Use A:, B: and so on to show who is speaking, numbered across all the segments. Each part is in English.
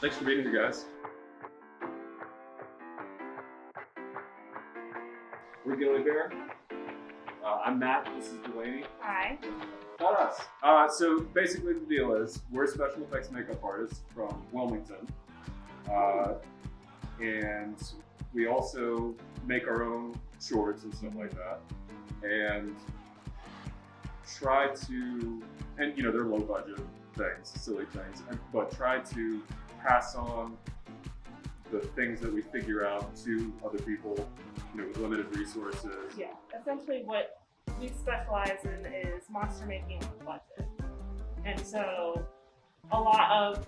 A: Thanks for being here, guys. We're Gilly Bear. I'm Matt. This is Delaney.
B: Hi.
A: About us. So basically, the deal is we're special effects makeup artists from Wilmington, and we also make our own shorts and stuff like that, and try to, and they're low budget things, silly things, but try to pass on the things that we figure out to other people, with limited resources.
B: Yeah, essentially what we specialize in is monster making on budget. And so a lot of,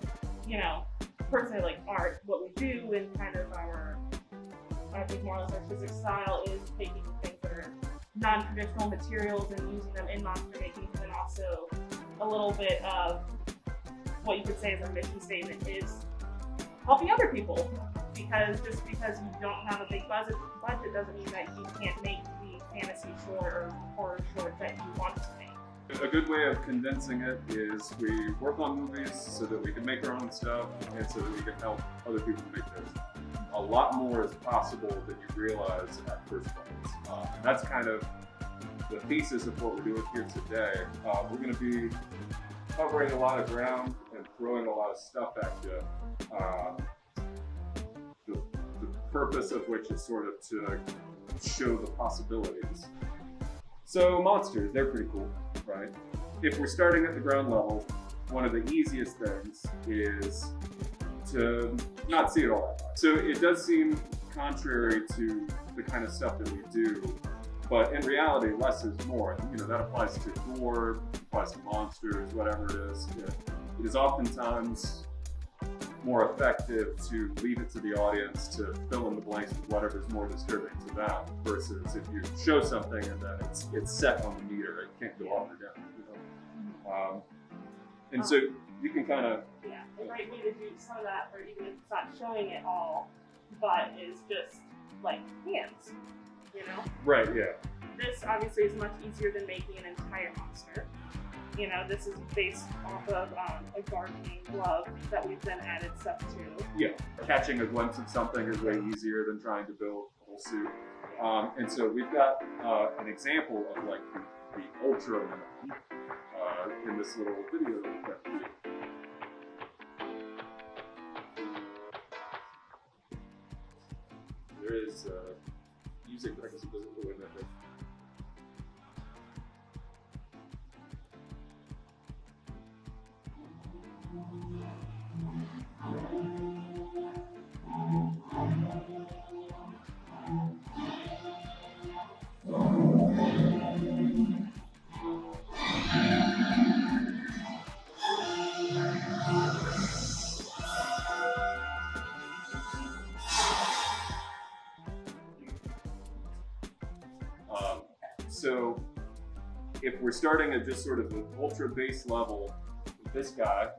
B: personally like art, what we do in kind of I think more or less our physics style is taking things that are non-traditional materials and using them in monster making, and also a little bit of what you could say is our mission statement is helping other people. Because just because you don't have a big budget doesn't mean that you can't make the fantasy short or horror short that you want to make.
A: A good way of condensing it is we work on movies so that we can make our own stuff and so that we can help other people make theirs. A lot more is possible than you realize at first glance. And that's kind of the thesis of what we're doing here today. We're going to be covering a lot of ground and throwing a lot of stuff at you. The purpose of which is sort of to show the possibilities. So monsters, they're pretty cool, right? If we're starting at the ground level, one of the easiest things is to not see it all that much. So it does seem contrary to the kind of stuff that we do, but in reality, less is more. That applies to gore, applies to monsters, whatever it is. It is oftentimes more effective to leave it to the audience to fill in the blanks with whatever's more disturbing to them, versus if you show something and then it's set on the meter, it can't go up or down. And so you can kind of
B: the right way to do some of that, or even if it's not showing it all, but is just like hands,
A: Right, yeah.
B: This obviously is much easier than making an entire monster. This is based off of a gardening glove that we've then added stuff to.
A: Yeah, catching a glimpse of something is way easier than trying to build a whole suit. And so we've got an example of like the ultra in this little video that we did. There is music, but I guess it doesn't go in that thing. So if we're starting at just sort of the ultra base level, this guy,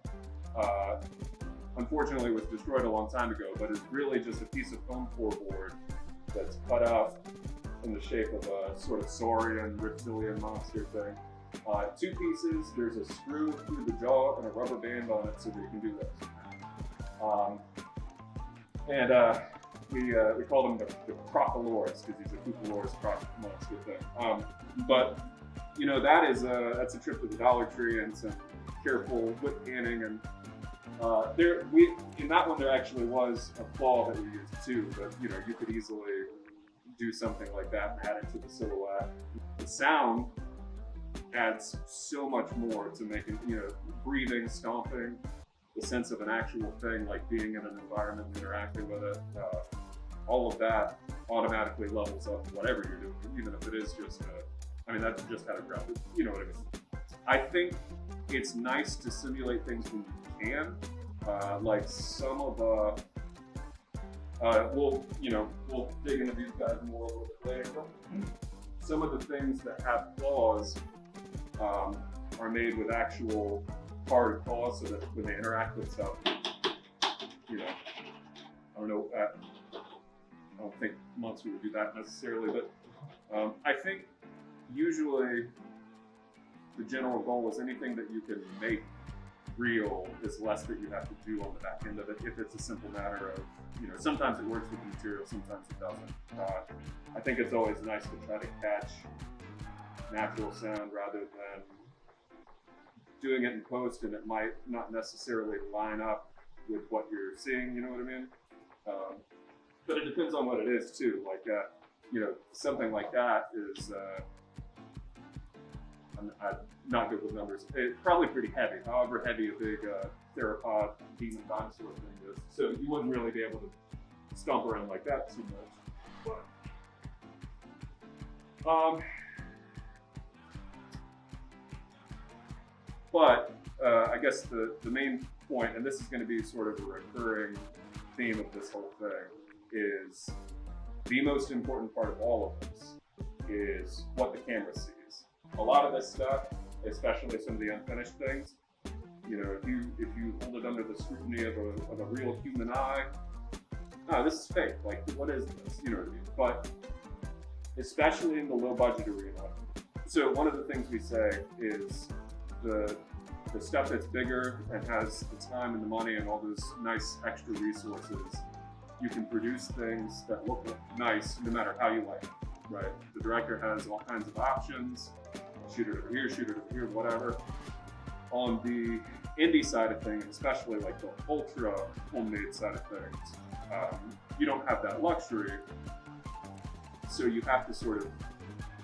A: unfortunately was destroyed a long time ago, but it's really just a piece of foam core board that's cut out in the shape of a sort of saurian reptilian monster thing. Two pieces, there's a screw through the jaw and a rubber band on it so that you can do this. We call him the Crocoloris because he's a Cucaloris croc monster thing. But that's a trip to the Dollar Tree and some careful whip panning, and in that one there actually was a claw that we used too. But you could easily do something like that and add it to the silhouette. The sound adds so much more to making breathing, stomping, the sense of an actual thing, like being in an environment, interacting with it. All of that automatically levels up whatever you're doing, even if it is just that's just kind of grounded. You know what I mean? I think it's nice to simulate things when you can. Like some of we'll dig into these guys more a little bit later. Some of the things that have claws are made with actual hard claws, so that when they interact with stuff, I don't know. I don't think monster would do that necessarily, but I think usually the general goal is anything that you can make real is less that you have to do on the back end of it if it's a simple matter of, sometimes it works with the material, sometimes it doesn't. I think it's always nice to try to catch natural sound rather than doing it in post, and it might not necessarily line up with what you're seeing, you know what I mean? But it depends on what it is too. Like, something like that is, I'm not good with numbers. It's probably pretty heavy, however heavy a big theropod demon dinosaur thing is. So you wouldn't really be able to stomp around like that too much. But I guess the main point, and this is going to be sort of a recurring theme of this whole thing, is the most important part of all of this is what the camera sees. A lot of this stuff, especially some of the unfinished things, if you hold it under the scrutiny of a real human eye, this is fake. Like, what is this? You know what I mean? But especially in the low budget arena. So one of the things we say is the stuff that's bigger and has the time and the money and all those nice extra resources, you can produce things that look nice no matter how you like it, right? The director has all kinds of options, shoot it over here, shoot it over here, whatever. On the indie side of things, especially like the ultra homemade side of things, you don't have that luxury. So you have to sort of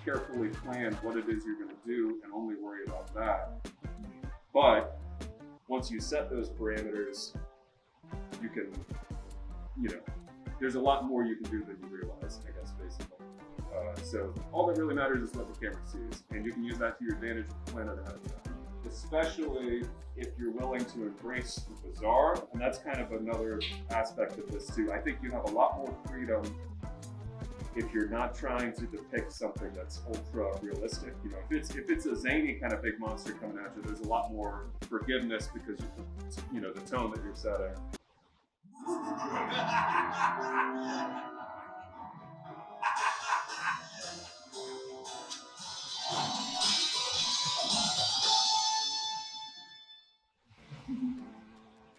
A: carefully plan what it is you're going to do and only worry about that. But once you set those parameters, you can, there's a lot more you can do than you realize, I guess, basically. So all that really matters is what the camera sees, and you can use that to your advantage to plan it ahead of time. Especially if you're willing to embrace the bizarre, and that's kind of another aspect of this too. I think you have a lot more freedom if you're not trying to depict something that's ultra realistic. If it's a zany kind of big monster coming at you, there's a lot more forgiveness because the tone that you're setting.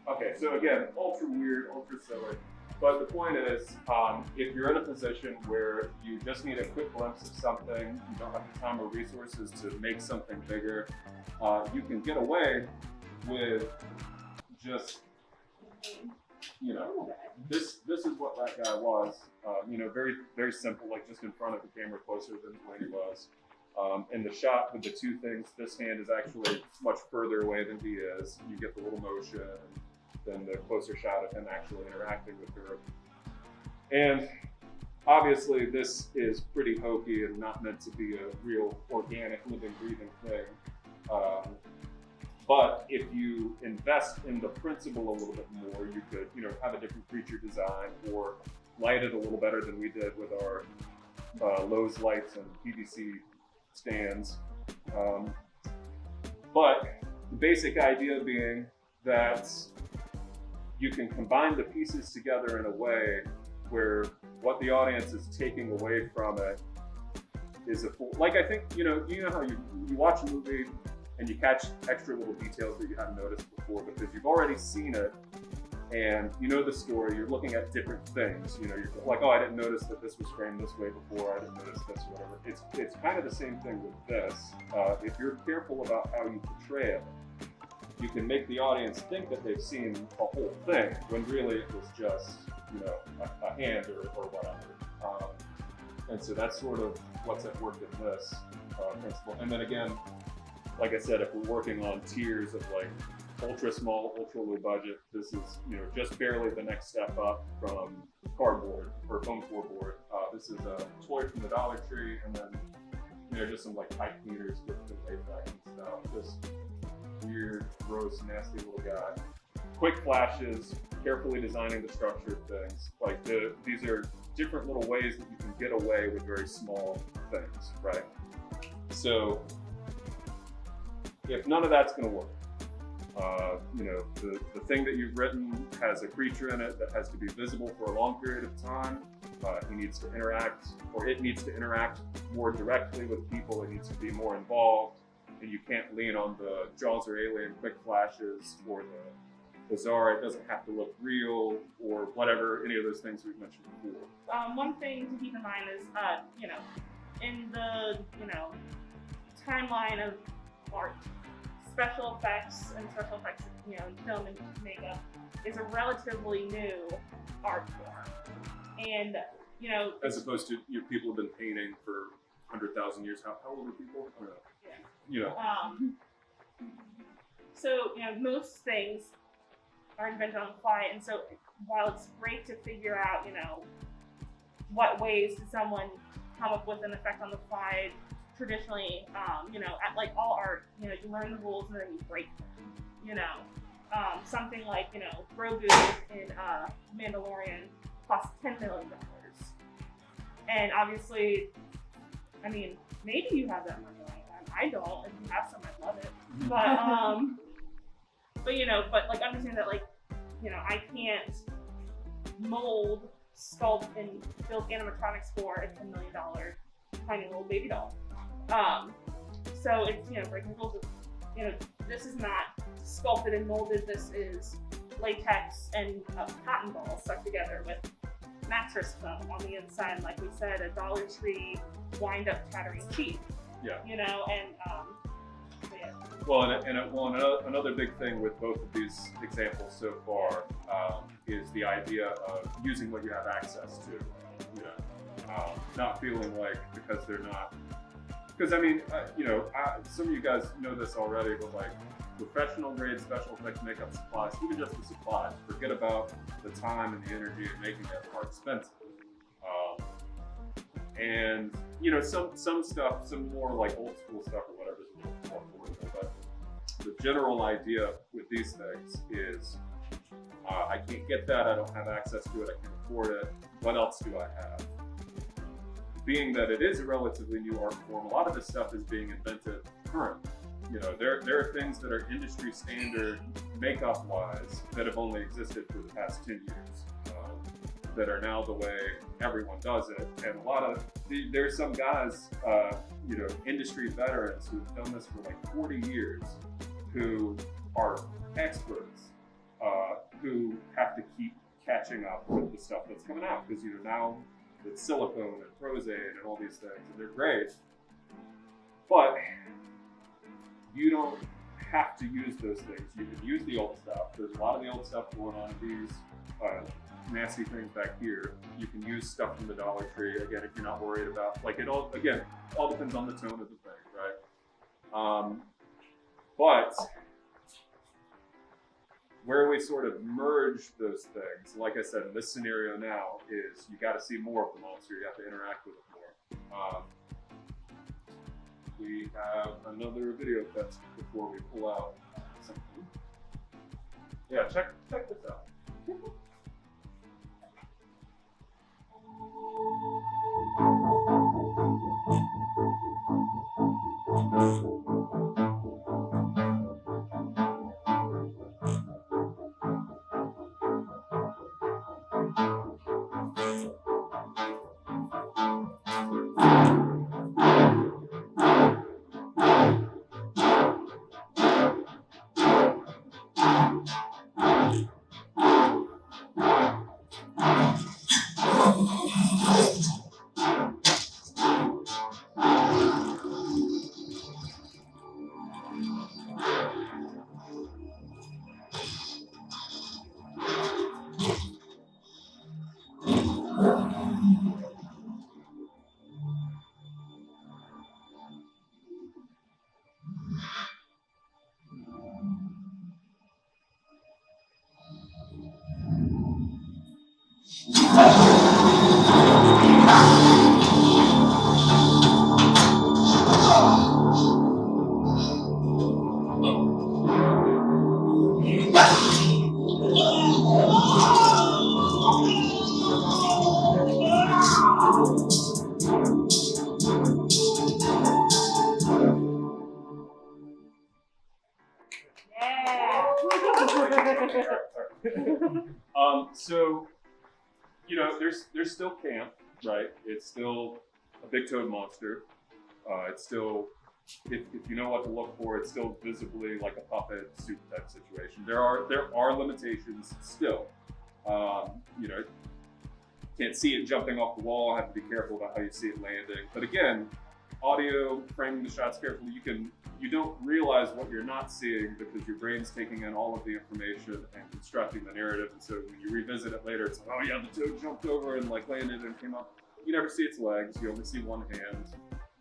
A: Okay, so again, ultra weird, ultra silly. But the point is, if you're in a position where you just need a quick glimpse of something, you don't have the time or resources to make something bigger, you can get away with just, this is what that guy was. Very, very simple, like just in front of the camera, closer than where he was. And the shot with the two things, this hand is actually much further away than he is. You get the little motion, then the closer shot of him actually interacting with her. And obviously this is pretty hokey and not meant to be a real organic, living, breathing thing. But if you invest in the principle a little bit more, you could, have a different creature design or light it a little better than we did with our Lowe's lights and PVC stands. But the basic idea being that you can combine the pieces together in a way where what the audience is taking away from it is I think, you know how you watch a movie and you catch extra little details that you hadn't noticed before because you've already seen it and you know the story, you're looking at different things. You're like, oh, I didn't notice that this was framed this way before, I didn't notice this, whatever. It's kind of the same thing with this. If you're careful about how you portray it, you can make the audience think that they've seen a whole thing when really it was just, a hand or whatever. And so that's sort of what's at work in this principle. And then again, like I said, if we're working on tiers of like ultra small, ultra low budget, this is just barely the next step up from cardboard or foam floorboard. This is a toy from the Dollar Tree, and then just some like pipe cleaners with the latex and stuff. Just weird, gross, nasty little guy. Quick flashes, carefully designing the structure of things. Like these are different little ways that you can get away with very small things, right? So if none of that's going to work, the thing that you've written has a creature in it that has to be visible for a long period of time. He needs to interact, or it needs to interact more directly with people. It needs to be more involved. and you can't lean on the Jaws or Alien quick flashes or the Bizarre. It doesn't have to look real or whatever, any of those things we've mentioned before.
B: One thing to keep in mind is, you know, in the, you know, timeline of art, special effects and special effects, you know, in film and makeup is a relatively new art form. And, you know,
A: As opposed to, you know, people have been painting for 100,000 years. How old are people? I don't know.
B: yeah.
A: You know.
B: So, you know, most things are invented on the fly, and so while it's great to figure out, you know, what ways does someone come up with an effect on the fly, traditionally, you know, at like all art, you know, you learn the rules and then you break them, you know. Something like, you know, Grogu in Mandalorian cost $10 million. And obviously, I mean, maybe you have that money like that. I don't. If you have some, I'd love it. But you know, but like understand that, like, you know, I can't mold, sculpt, and build animatronics for a $10 million tiny little baby doll. So it's, you know, breaking rules. You know, this is not sculpted and molded. This is latex and cotton balls stuck together with mattress foam on the inside. Like we said, a Dollar Tree wind up tattering cheap.
A: Yeah.
B: You know, and yeah.
A: Well, another big thing with both of these examples so far is the idea of using what you have access to. You know, not feeling like because they're not. Because I mean, you know, some of you guys know this already, but like professional grade special effects makeup supplies, even just the supplies, forget about the time and the energy of making it, are expensive. And you know, some stuff, some more like old school stuff or whatever is a little more affordable. But the general idea with these things is, I can't get that, I don't have access to it, I can't afford it. What else do I have? Being that it is a relatively new art form, a lot of this stuff is being invented currently. You know, there are things that are industry standard makeup-wise that have only existed for the past 10 years, that are now the way everyone does it. And a lot of, there's some guys, you know, industry veterans who've done this for like 40 years, who are experts, who have to keep catching up with the stuff that's coming out. Because, you know, now it's silicone and Prozade and all these things, and they're great. But you don't have to use those things. You can use the old stuff. There's a lot of the old stuff going on in these nasty things back here. You can use stuff from the Dollar Tree, again, if you're not worried about, like, it all, again, all depends on the tone of the thing, right? But where we sort of merge those things, like I said, in this scenario now, is you got to see more of the monster. You have to interact with it more. We have another video clip before we pull out something. Yeah, check this out. So, you know, there's still camp, right? It's still a big toad monster. It's still if you know what to look for, it's still visibly like a puppet suit type situation. There are limitations still. You know, can't see it jumping off the wall. Have to be careful about how you see it landing. But again, audio, framing the shots carefully, you don't realize what you're not seeing because your brain's taking in all of the information and constructing the narrative. And so when you revisit it later, it's like, oh yeah, the toad jumped over and like landed and came up. You never see its legs. You only see one hand,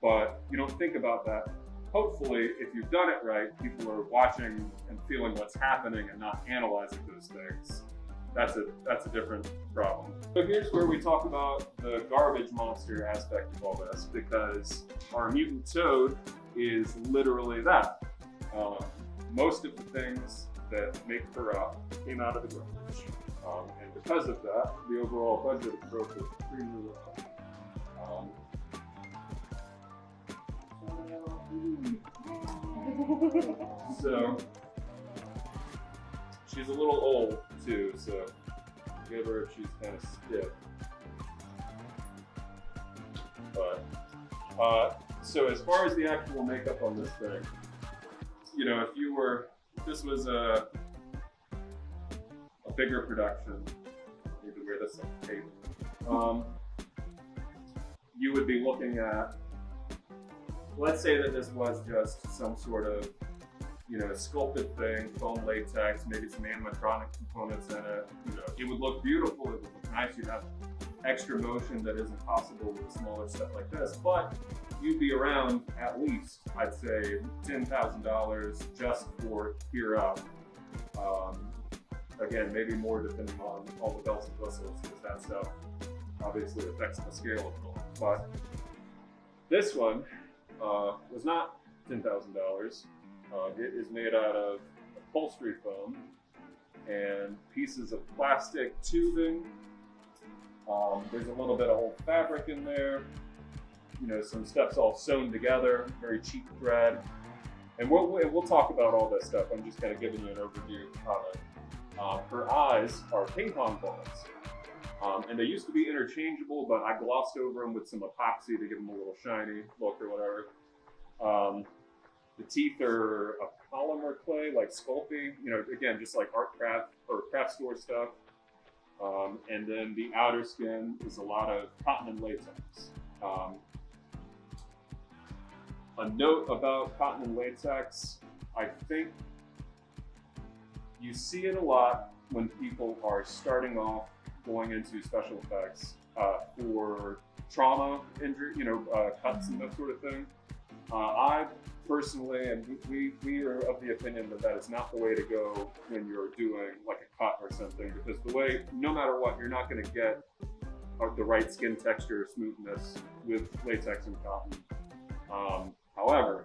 A: but you don't think about that. Hopefully, if you've done it right, people are watching and feeling what's happening and not analyzing those things. That's a different problem. So here's where we talk about the garbage monster aspect of all this, because our mutant toad is literally that. Most of the things that make her up came out of the garbage. And because of that, the overall budget of the growth is extremely low. So she's a little old too, so give her if she's kind of stiff. But so as far as the actual makeup on this thing, you know, if this was a bigger production, maybe wear this on tape, you would be looking at, let's say that this was just some sort of, you know, sculpted thing, foam latex, maybe some animatronic components in it. You know, it would look beautiful, it would look nice, you'd have extra motion that isn't possible with smaller stuff like this, but you'd be around at least, I'd say, $10,000 just for Gear Up. Again, maybe more depending on all the bells and whistles, because that stuff obviously affects the scale of it all. But this one was not $10,000. It is made out of upholstery foam and pieces of plastic tubing. There's a little bit of old fabric in there. You know, some stuff's all sewn together, very cheap thread. And we'll talk about all this stuff. I'm just kind of giving you an overview of it. Her eyes are ping pong balls. And they used to be interchangeable, but I glossed over them with some epoxy to give them a little shiny look or whatever. The teeth are a polymer clay, like Sculpey, you know, again, just like art craft or craft store stuff. And then the outer skin is a lot of cotton and latex. A note about cotton and latex, I think you see it a lot when people are starting off going into special effects for trauma, injury, you know, cuts and that sort of thing. I personally, and we are of the opinion that that is not the way to go when you're doing like a cut or something, because the way, no matter what, you're not going to get the right skin texture, smoothness with latex and cotton. However,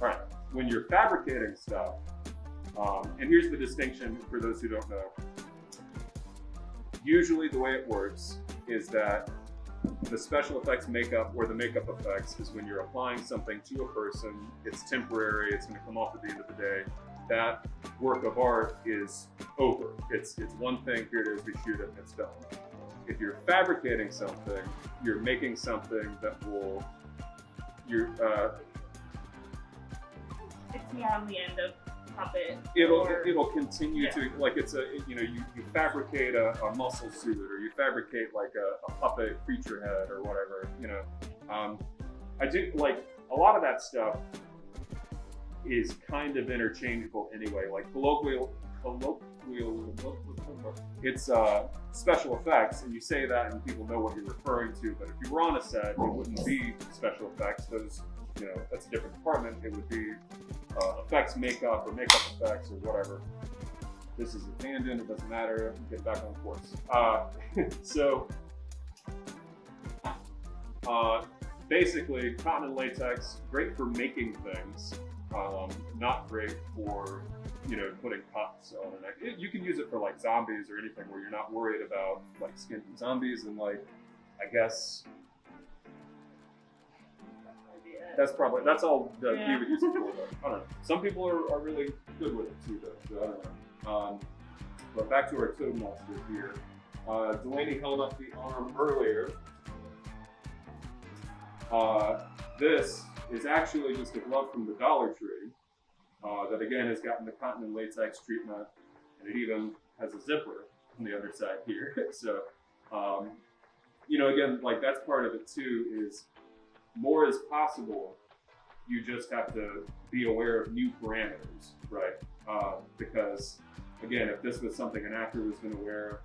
A: all right, when you're fabricating stuff, and here's the distinction for those who don't know. Usually the way it works is that the special effects makeup or the makeup effects is when you're applying something to a person, it's temporary, it's gonna come off at the end of the day. That work of art is over. It's one thing, here it is, we shoot it, and it's done. If you're fabricating something, you're making something that will,
B: It's more on the end of puppet.
A: it'll continue
B: Yeah.
A: to, like, it's a, you know, you fabricate a muscle suit, or you fabricate like a puppet creature head or whatever, you know. I do, like, a lot of that stuff is kind of interchangeable anyway, like colloquial, it's special effects, and you say that and people know what you're referring to, but if you were on a set, it wouldn't be special effects. Those, you know, that's a different department. It would be effects makeup or makeup effects or whatever. This is a tangent, it doesn't matter, get back on course. So basically, cotton and latex, great for making things, not great for, you know, putting cuts on an neck. You can use it for like zombies or anything where you're not worried about like skin zombies, and like, I guess that's all that he would use it for. But I don't know. Some people are really good with it too, though. So I don't know. But back to our toad monster here. Delaney held up the arm earlier. This is actually just a glove from the Dollar Tree that again has gotten the cotton and latex treatment, and it even has a zipper on the other side here. So, again, like that's part of it too, is more is possible. You just have to be aware of new parameters, right? Because again, if this was something an actor was going to wear,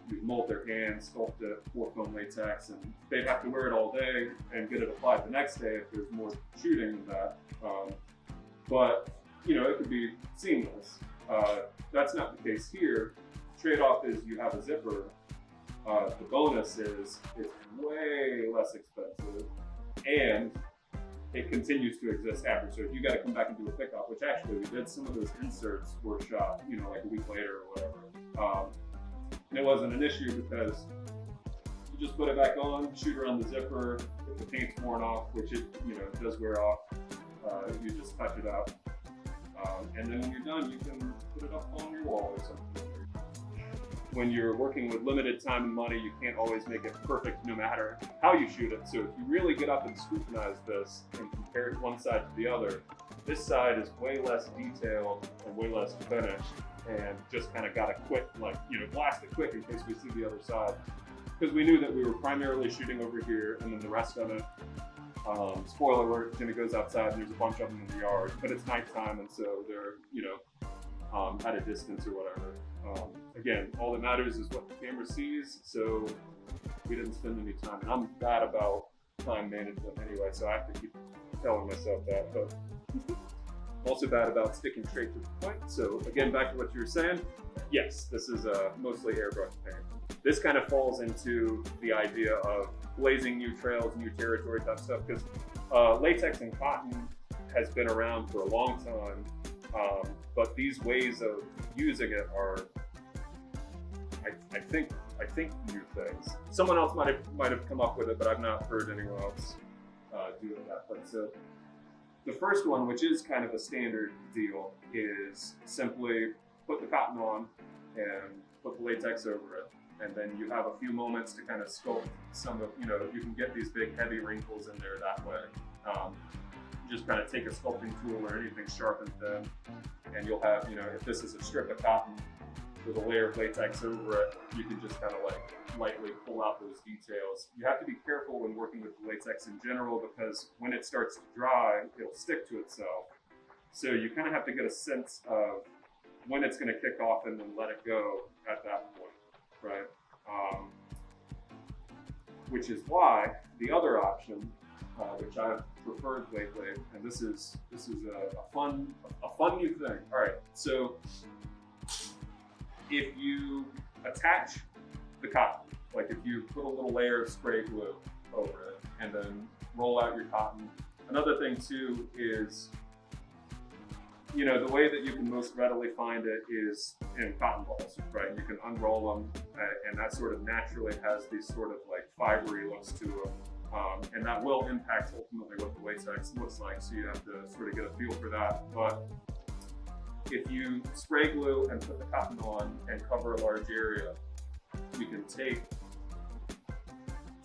A: you'd mold their hands, sculpt it, pour foam latex, and they'd have to wear it all day and get it applied the next day if there's more shooting than that. But it could be seamless. That's not the case here. Trade-off is you have a zipper. The bonus is it's way less expensive, and it continues to exist after. So if you got to come back and do a pickup, which actually we did, some of those inserts were shot, like a week later or whatever. And it wasn't an issue because you just put it back on, shoot around the zipper. If the paint's worn off, which it does wear off, you just touch it up. And then when you're done, you can put it up on your wall or something. When you're working with limited time and money, you can't always make it perfect no matter how you shoot it. So if you really get up and scrutinize this and compare one side to the other, this side is way less detailed and way less finished, and just kind of got a quick, blast it quick in case we see the other side. Because we knew that we were primarily shooting over here, and then the rest of it, spoiler alert, Jimmy goes outside and there's a bunch of them in the yard, but it's nighttime, and so they're, at a distance or whatever. Again, all that matters is what the camera sees, so we didn't spend any time. And I'm bad about time management anyway, so I have to keep telling myself that. But I'm also bad about sticking straight to the point. So again, back to what you were saying, yes, this is mostly airbrush paint. This kind of falls into the idea of blazing new trails, new territory type stuff, because latex and cotton has been around for a long time. But these ways of using it are, I think new things. Someone else might have come up with it, but I've not heard anyone else doing that. But so the first one, which is kind of a standard deal, is simply put the cotton on and put the latex over it, and then you have a few moments to kind of sculpt some of, you can get these big heavy wrinkles in there that way. Just kind of take a sculpting tool or anything sharp and thin, and you'll have, if this is a strip of cotton with a layer of latex over it, you can just kind of lightly pull out those details. You have to be careful when working with the latex in general, because when it starts to dry, it'll stick to itself. So you kind of have to get a sense of when it's going to kick off and then let it go at that point, right? Which is why the other option, which I've preferred lately, and this is a fun new thing. All right, so if you attach the cotton, like if you put a little layer of spray glue over it and then roll out your cotton. Another thing too is, the way that you can most readily find it is in cotton balls, right? You can unroll them, and that sort of naturally has these sort of like fibery looks to them. And that will impact ultimately what the latex looks like, so you have to sort of get a feel for that. But if you spray glue and put the cotton on and cover a large area, you can take, I'm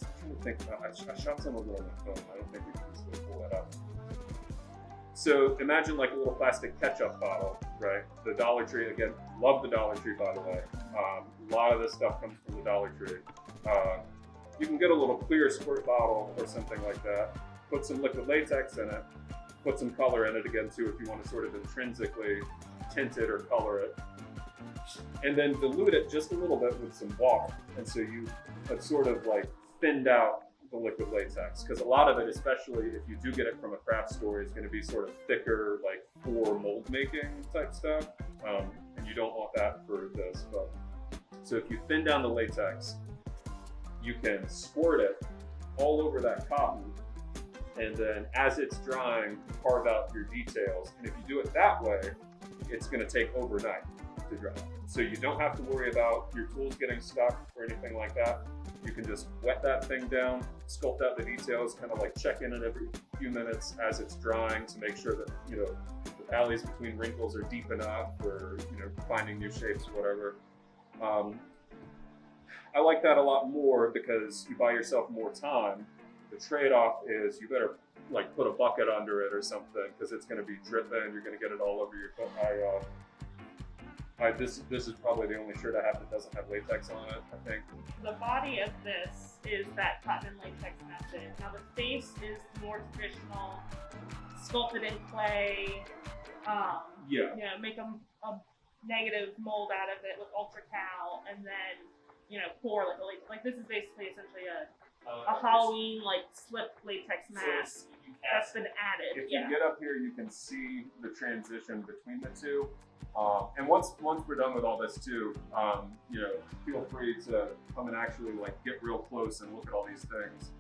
A: trying to think, I shot some of it on my phone, I don't think we can easily pull that up. So imagine like a little plastic ketchup bottle, right? The Dollar Tree, again, love the Dollar Tree, by the way. A lot of this stuff comes from the Dollar Tree. You can get a little clear squirt bottle or something like that, put some liquid latex in it, put some color in it again too if you want to sort of intrinsically tint it or color it, and then dilute it just a little bit with some water. And so you have sort of like thinned out the liquid latex, because a lot of it, especially if you do get it from a craft store, is going to be sort of thicker, like for mold making type stuff, and you don't want that for this. But so if you thin down the latex, you can squirt it all over that cotton, and then as it's drying, carve out your details. And if you do it that way, it's going to take overnight to dry. So you don't have to worry about your tools getting stuck or anything like that. You can just wet that thing down, sculpt out the details, kind of like check in every few minutes as it's drying to make sure that, the alleys between wrinkles are deep enough, or, finding new shapes or whatever. I like that a lot more because you buy yourself more time, the trade-off is you better like put a bucket under it or something because it's going to be dripping. You're going to get it all over your coat. This is probably the only shirt I have that doesn't have latex on it, I think.
B: The body of this is that cotton and latex method. Now the face is more traditional, sculpted in clay.
A: Yeah.
B: You know, make a negative mold out of it with ultra cal, and then pour like this is basically essentially a Halloween like slip latex mask that's been added.
A: If you get up here, you can see the transition between the two. And once we're done with all this too, feel free to come and actually like get real close and look at all these things.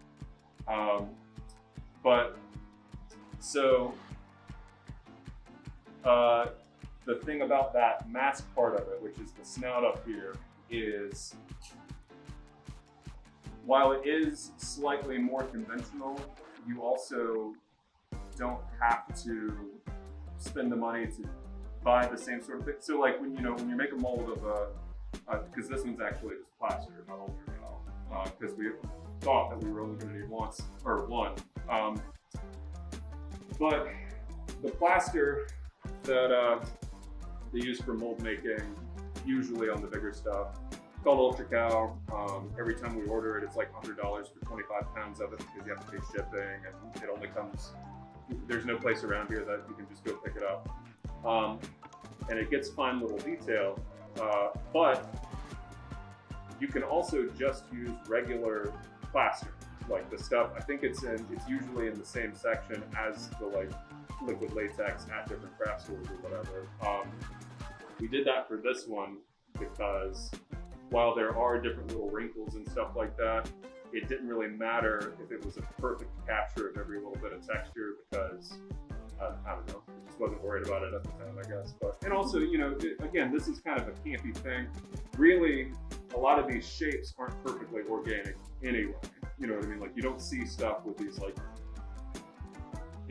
A: The thing about that mask part of it, which is the snout up here, is while it is slightly more conventional, you also don't have to spend the money to buy the same sort of thing. So like when you make a mold of because this one's actually just plaster, not ultra cal, because we thought that we were only going to need one. But the plaster that they use for mold making, usually on the bigger stuff, called ultra cal. Every time we order it, it's like $100 for 25 pounds of it because you have to pay shipping, and it only comes. There's no place around here that you can just go pick it up. And it gets fine little detail, but you can also just use regular plaster, like the stuff. I think it's usually in the same section as the like liquid latex at different craft stores or whatever. We did that for this one because while there are different little wrinkles and stuff like that, it didn't really matter if it was a perfect capture of every little bit of texture because I don't know. Wasn't worried about it at the time, I guess. And also, again, this is kind of a campy thing. Really, a lot of these shapes aren't perfectly organic anyway. You know what I mean? Like, you don't see stuff with these, like,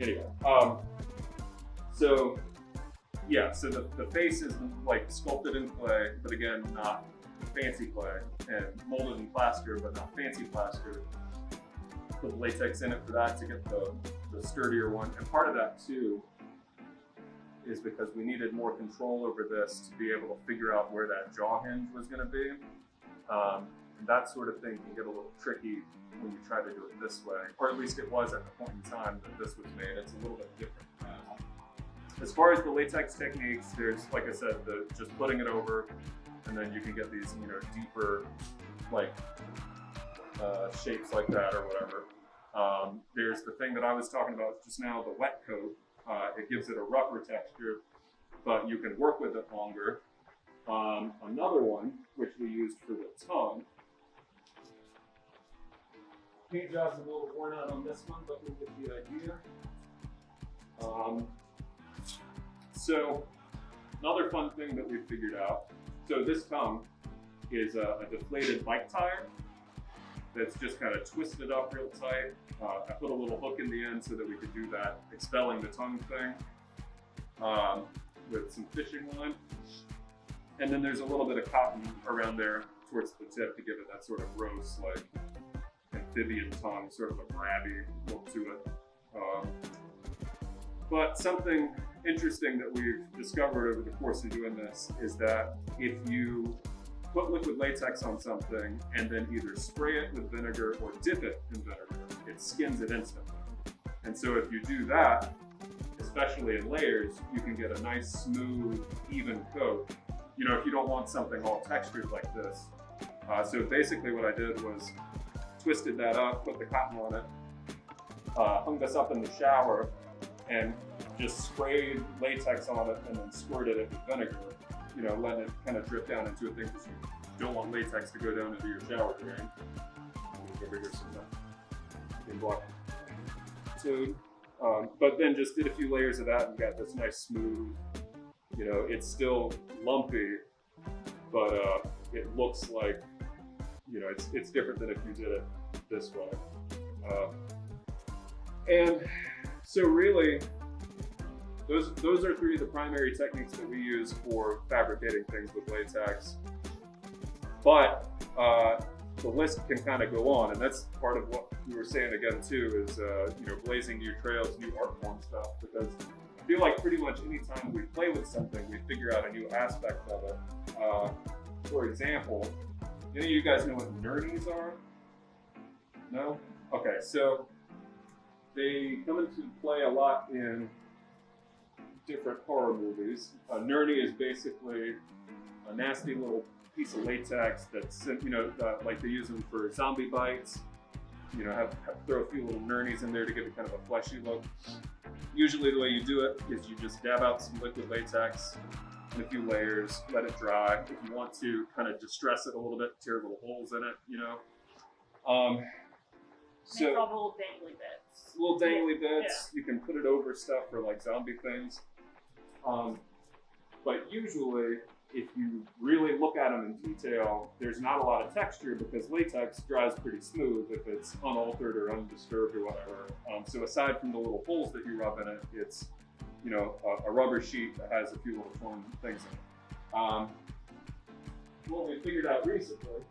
A: anyway. So the face is, like, sculpted in clay, but again, not fancy clay, and molded in plaster, but not fancy plaster. Put latex in it for that to get the sturdier one. And part of that, too, is because we needed more control over this to be able to figure out where that jaw hinge was going to be. And that sort of thing can get a little tricky when you try to do it this way, or at least it was at the point in time that this was made. It's a little bit different now. As far as the latex techniques, there's, like I said, just putting it over, and then you can get these, deeper, like, shapes like that or whatever. There's the thing that I was talking about just now, the wet coat. It gives it a rougher texture, but you can work with it longer. Another one, which we used for the tongue. Paint job's a little worn out on this one, but we'll get the idea. So another fun thing that we figured out. So this tongue is a deflated bike tire that's just kind of twisted up real tight. I put a little hook in the end so that we could do that expelling the tongue thing with some fishing line. And then there's a little bit of cotton around there towards the tip to give it that sort of gross, like, amphibian tongue, sort of a grabby look to it. But something interesting that we've discovered over the course of doing this is that if you put liquid latex on something and then either spray it with vinegar or dip it in vinegar, it skins it instantly. And so if you do that, especially in layers, you can get a nice, smooth, even coat. If you don't want something all textured like this. So basically what I did was twisted that up, put the cotton on it, hung this up in the shower, and just sprayed latex on it and then squirted it with vinegar. Letting it kind of drip down into a thing because you don't want latex to go down into your shower drain. Over here some block tube. But then just did a few layers of that and got this nice smooth, it's still lumpy, but it looks like, it's different than if you did it this way. And so really, those are three of the primary techniques that we use for fabricating things with latex. But the list can kind of go on, and that's part of what we were saying again too, is blazing new trails, new art form stuff, because I feel like pretty much anytime we play with something, we figure out a new aspect of it. For example, any of you guys know what nernies are? No? Okay, so they come into play a lot in different horror movies. A nerdy is basically a nasty little piece of latex that's, like they use them for zombie bites. Throw a few little nernies in there to give it kind of a fleshy look. Usually the way you do it is you just dab out some liquid latex in a few layers, let it dry. If you want to kind of distress it a little bit, tear little holes in it,
B: Make all the little dangly bits.
A: Little dangly bits. Yeah. You can put it over stuff for like zombie things. But usually, if you really look at them in detail, there's not a lot of texture because latex dries pretty smooth if it's unaltered or undisturbed or whatever. So aside from the little holes that you rub in it, it's a rubber sheet that has a few little torn things in it. What we figured out recently,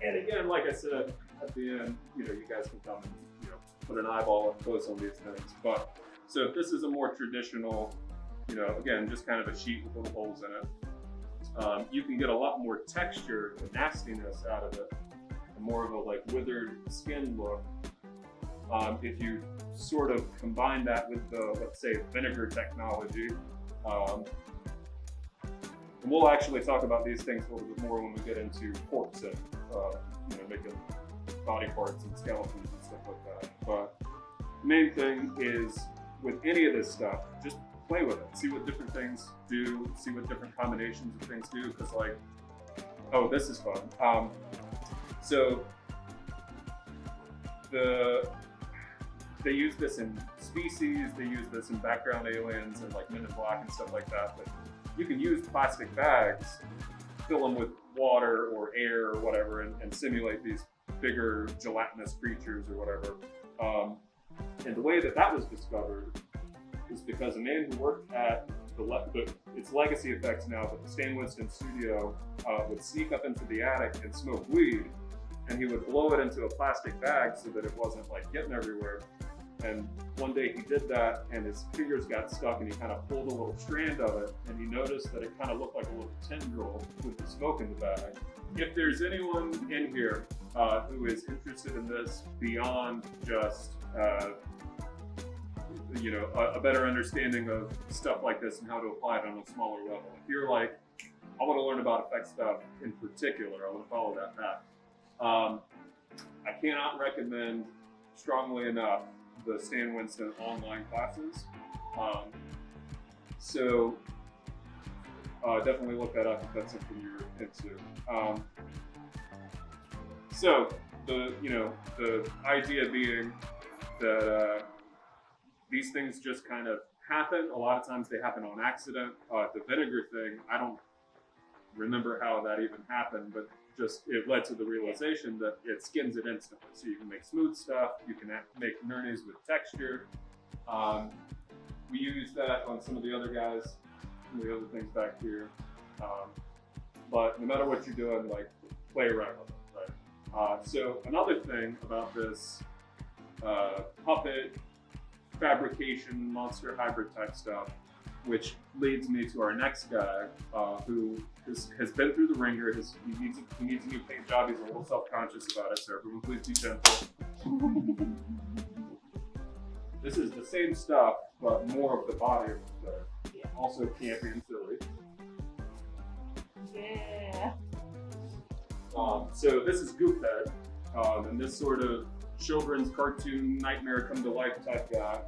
A: and again, like I said at the end, you guys can come and put an eyeball up close on these things. But so if this is a more traditional, again, just kind of a sheet with little holes in it, you can get a lot more texture and nastiness out of it, and more of a like withered skin look. If you sort of combine that with the, let's say, vinegar technology, and we'll actually talk about these things a little bit more when we get into corpse and making body parts and skeletons and stuff like that. But the main thing is with any of this stuff, just play with it. See what different things do. See what different combinations of things do. Because this is fun. So they use this in Species. They use this in Background Aliens and like Men in Black and stuff like that. But you can use plastic bags, fill them with water or air or whatever, and simulate these bigger gelatinous creatures or whatever. And the way that was discovered is because a man who worked at it's Legacy Effects now, but the Stan Winston studio would sneak up into the attic and smoke weed, and he would blow it into a plastic bag so that it wasn't like getting everywhere. And one day he did that, and his fingers got stuck, and he kind of pulled a little strand of it, and he noticed that it kind of looked like a little tendril with the smoke in the bag. If there's anyone in here who is interested in this beyond just a better understanding of stuff like this and how to apply it on a smaller level, if you're like, I want to learn about effect stuff in particular, I want to follow that path, I cannot recommend strongly enough the Stan Winston online classes. So definitely look that up if that's something you're into. So the idea being that these things just kind of happen. A lot of times they happen on accident. The vinegar thing, I don't remember how that even happened, but just it led to the realization that it skins it instantly. So you can make smooth stuff, you can make nernies with texture. We use that on some of the other guys, some of the other things back here. But no matter what you're doing, like, play around with it, right? So another thing about this puppet fabrication, monster hybrid type stuff, which leads me to our next guy, who has been through the ringer. He needs a new paint job. He's a little self-conscious about it, so everyone please be gentle. This is the same stuff, but more of the body of the thing. Yeah. Also campy and silly.
B: Yeah.
A: So this is Goofhead, and this sort of children's cartoon nightmare come to life type guy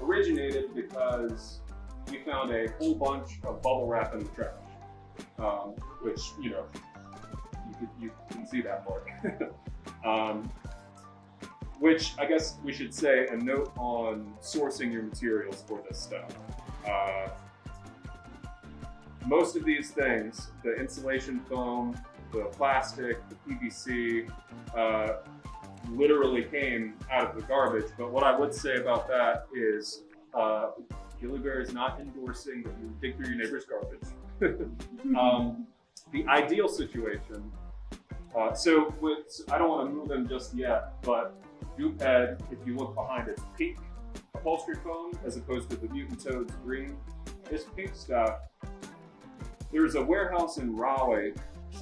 A: originated because we found a whole bunch of bubble wrap in the trash, which you can see that part. Which I guess we should say a note on sourcing your materials for this stuff. Most of these things, the insulation foam, the plastic, the PVC, literally came out of the garbage. But what I would say about that is Gilly Bear is not endorsing that you dig through your neighbor's garbage. the ideal situation. So I don't want to move them just yet, but Goop Head, if you look behind its pink upholstery foam as opposed to the Mutant Toad's green, this pink stuff. There's a warehouse in Raleigh.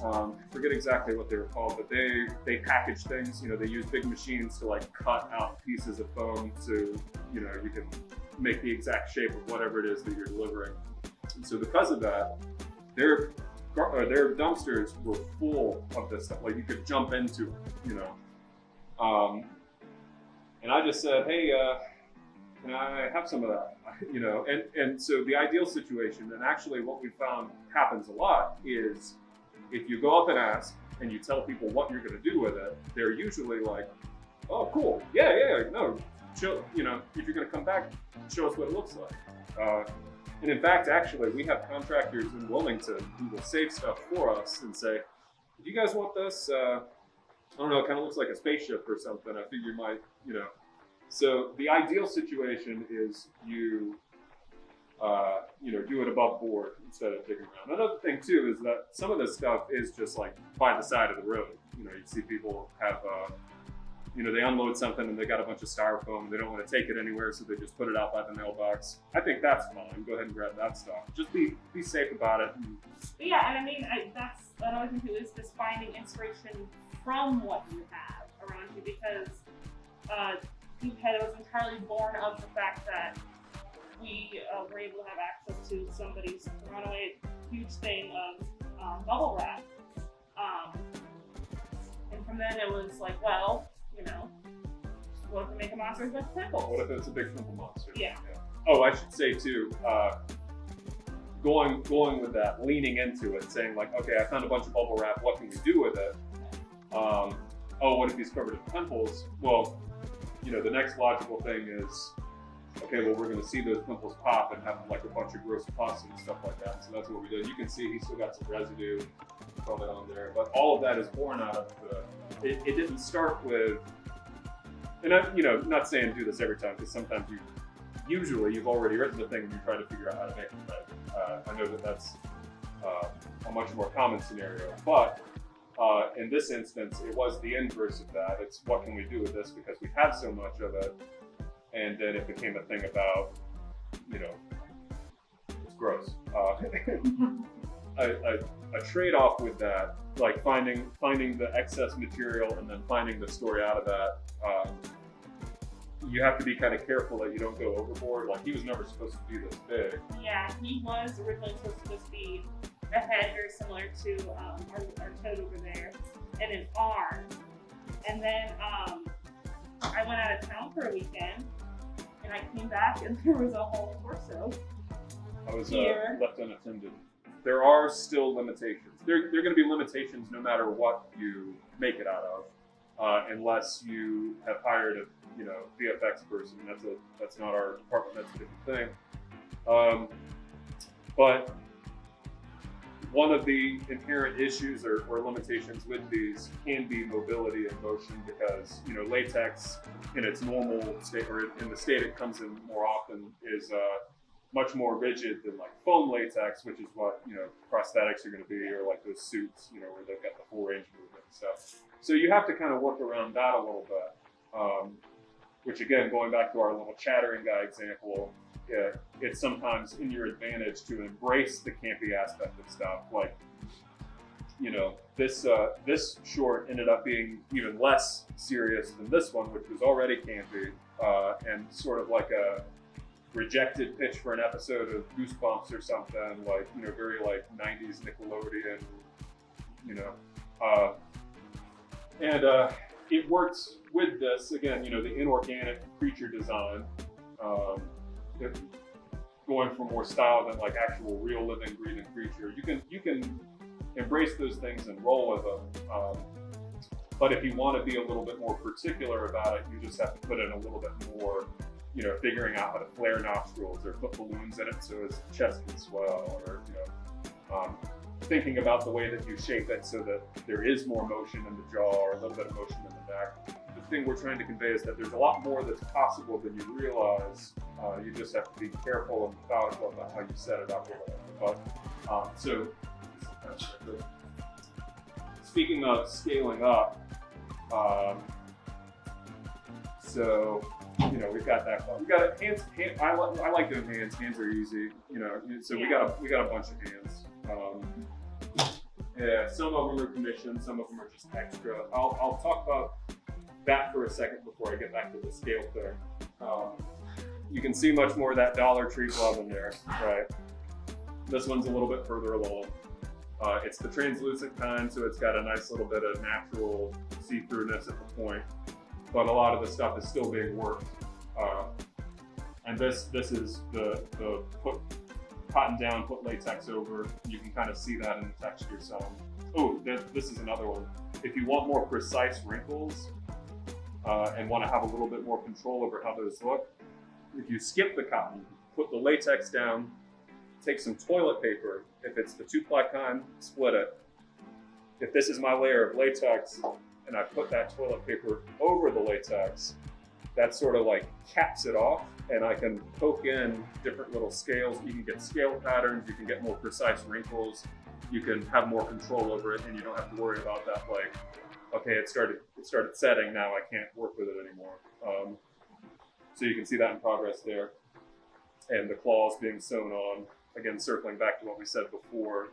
A: I forget exactly what they were called, but they package things. You know, they use big machines to like cut out pieces of foam so you know you can make the exact shape of whatever it is that you're delivering. And so because of that, their dumpsters were full of this stuff. Like you could jump into, you know. And I just said, hey, can I have some of that? You know, and so the ideal situation, and actually what we found happens a lot, is if you go up and ask and you tell people what you're going to do with it, they're usually like, oh, cool, yeah, no, show, you know, if you're going to come back, show us what it looks like. And in fact, actually, we have contractors in Wilmington who will save stuff for us and say, if you guys want this, I don't know, it kind of looks like a spaceship or something. I think you might, you know. So the ideal situation is you know, do it above board instead of digging around. Another thing too is that some of this stuff is just like by the side of the road. You know, you see people have, you know, they unload something and they got a bunch of styrofoam and they don't want to take it anywhere, so they just put it out by the mailbox. I think that's fine. Go ahead and grab that stuff. Just be safe about it.
B: But yeah, and I mean, that's another thing too, is just finding inspiration from what you have around you, because Goop Head was entirely born of the fact that we were able to have access to somebody's runaway huge thing of bubble wrap. And from then it was like, well, you know, what if we make a monster with pickles?
A: What if it's a big pimple monster?
B: Yeah.
A: Oh, I should say too, going with that, leaning into it, saying like, okay, I found a bunch of bubble wrap, what can we do with it? Oh, what if he's covered in pimples? Well, you know, the next logical thing is, okay, well, we're going to see those pimples pop and have like a bunch of gross pus and stuff like that. So that's what we did. You can see he's still got some residue from it on there, but all of that is born out of it didn't start with, and I'm, you know, not saying do this every time, because sometimes usually you've already written the thing and you try to figure out how to make it right. I know that that's a much more common scenario, but in this instance, it was the inverse of that. It's what can we do with this because we have so much of it. And then it became a thing about, you know, it's gross. A trade-off with that, like finding the excess material and then finding the story out of that. You have to be kind of careful that you don't go overboard. Like he was never supposed to be this big.
B: Yeah, he was originally supposed to just be a head very similar to our toad over there, and an arm. And then I went out of town for a weekend. And I came back and there was a whole torso.
A: I was
B: here.
A: Left unattended. There are still limitations. There are going to be limitations no matter what you make it out of, unless you have hired a VFX person. That's not our department. That's a different thing. But one of the inherent issues or limitations with these can be mobility and motion, because you know latex in its normal state, or in the state it comes in more often, is much more rigid than like foam latex, which is what you know prosthetics are going to be, or like those suits, you know, where they've got the full range of movement and stuff. So you have to kind of work around that a little bit. Which again, going back to our little chattering guy example, it's sometimes in your advantage to embrace the campy aspect of stuff. Like, you know, this short ended up being even less serious than this one, which was already campy, and sort of like a rejected pitch for an episode of Goosebumps or something, like, you know, very like 90s Nickelodeon, you know. And it works with this, again, you know, the inorganic creature design, going for more style than like actual real living, breathing creature. You can embrace those things and roll with them. But if you want to be a little bit more particular about it, you just have to put in a little bit more, you know, figuring out how to flare nostrils or put balloons in it so his chest can swell, or, you know, thinking about the way that you shape it so that there is more motion in the jaw or a little bit of motion in the neck. The thing we're trying to convey is that there's a lot more that's possible than you realize. You just have to be careful and methodical about how you set it up. But so Speaking of scaling up, so you know we've got that. We got a hands. I like doing hands. Hands are easy. You know, so we got a bunch of hands. Yeah, some of them are commissioned, some of them are just extra. I'll talk about that for a second before I get back to the scale thing. You can see much more of that Dollar Tree glove in there, right? This one's a little bit further along. It's the translucent kind, so it's got a nice little bit of natural see-throughness at the point. But a lot of the stuff is still being worked. And this is the put cotton down, put latex over. You can kind of see that in the texture some. Oh, this is another one. If you want more precise wrinkles and want to have a little bit more control over how those look, if you skip the cotton, put the latex down, take some toilet paper. If it's the 2-ply kind, split it. If this is my layer of latex and I put that toilet paper over the latex, that sort of like caps it off, and I can poke in different little scales. You can get scale patterns, you can get more precise wrinkles, you can have more control over it, and you don't have to worry about that like, okay, it started setting, now I can't work with it anymore. So you can see that in progress there. And the claws being sewn on, again, circling back to what we said before,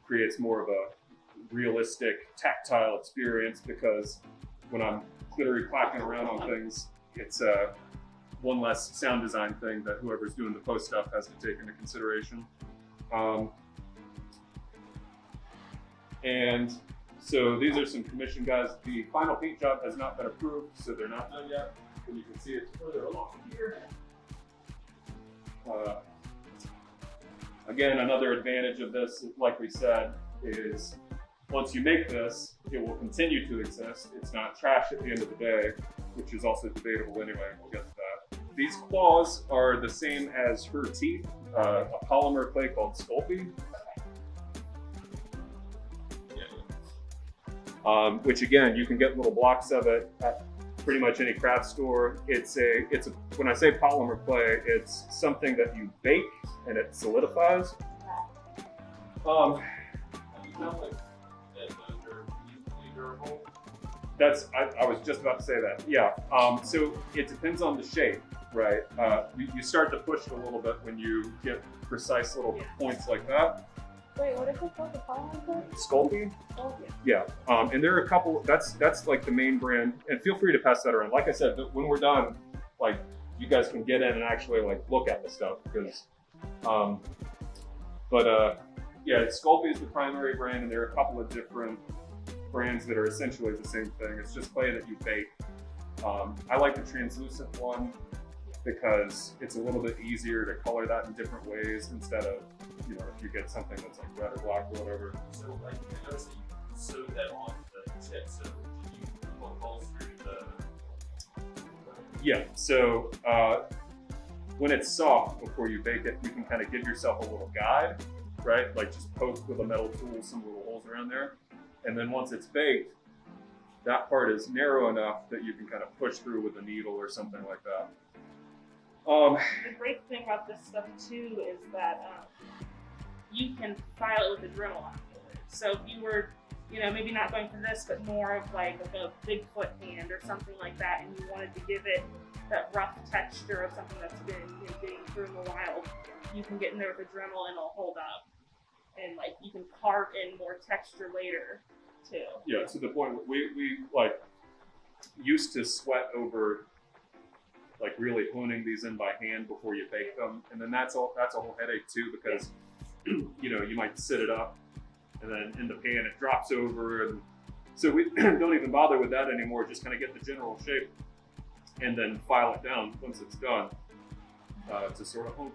A: creates more of a realistic tactile experience, because when I'm glittery clacking around on things, it's one less sound design thing that whoever's doing the post stuff has to take into consideration. And so these are some commission guys. The final paint job has not been approved, so they're not done yet. And you can see it's further along here. Again, another advantage of this, like we said, is once you make this, it will continue to exist. It's not trash at the end of the day, which is also debatable anyway. We'll get to that. These claws are the same as her teeth, a polymer clay called Sculpey. Which again, you can get little blocks of it at pretty much any craft store. It's a when I say polymer clay, it's something that you bake and it solidifies. I was just about to say that. Yeah. So it depends on the shape, right? You start to push it a little bit when you get precise little points like that.
B: Wait, what is it called? The polymer?
A: Sculpey?
B: Oh,
A: yeah. And there are a couple. That's like the main brand. And feel free to pass that around. Like I said, when we're done, like you guys can get in and actually like look at the stuff because. Yeah, Sculpey is the primary brand, and there are a couple of different brands that are essentially the same thing. It's just clay that you bake. I like the translucent one because it's a little bit easier to color that in different ways instead of, you know, if you get something that's like red or black or whatever.
C: So like I noticed that you sewed that on the tip, so did you poke holes through the
A: Yeah, so when it's soft before you bake it, you can kind of give yourself a little guide, right? Like just poke with a metal tool some little holes around there. And then once it's baked, that part is narrow enough that you can kind of push through with a needle or something like that.
B: The great thing about this stuff too is that you can file it with a Dremel afterwards. So if you were, you know, maybe not going for this, but more of like a Bigfoot hand or something like that, and you wanted to give it that rough texture of something that's been, you know, getting through in the wild, you can get in there with a Dremel and it'll hold up. And like you can carve in more texture later too.
A: Yeah, to the point we like used to sweat over like really honing these in by hand before you bake them, and then that's a whole headache too, because you know, you might sit it up and then in the pan it drops over, and so we don't even bother with that anymore. Just kind of get the general shape and then file it down once it's done to sort of hone.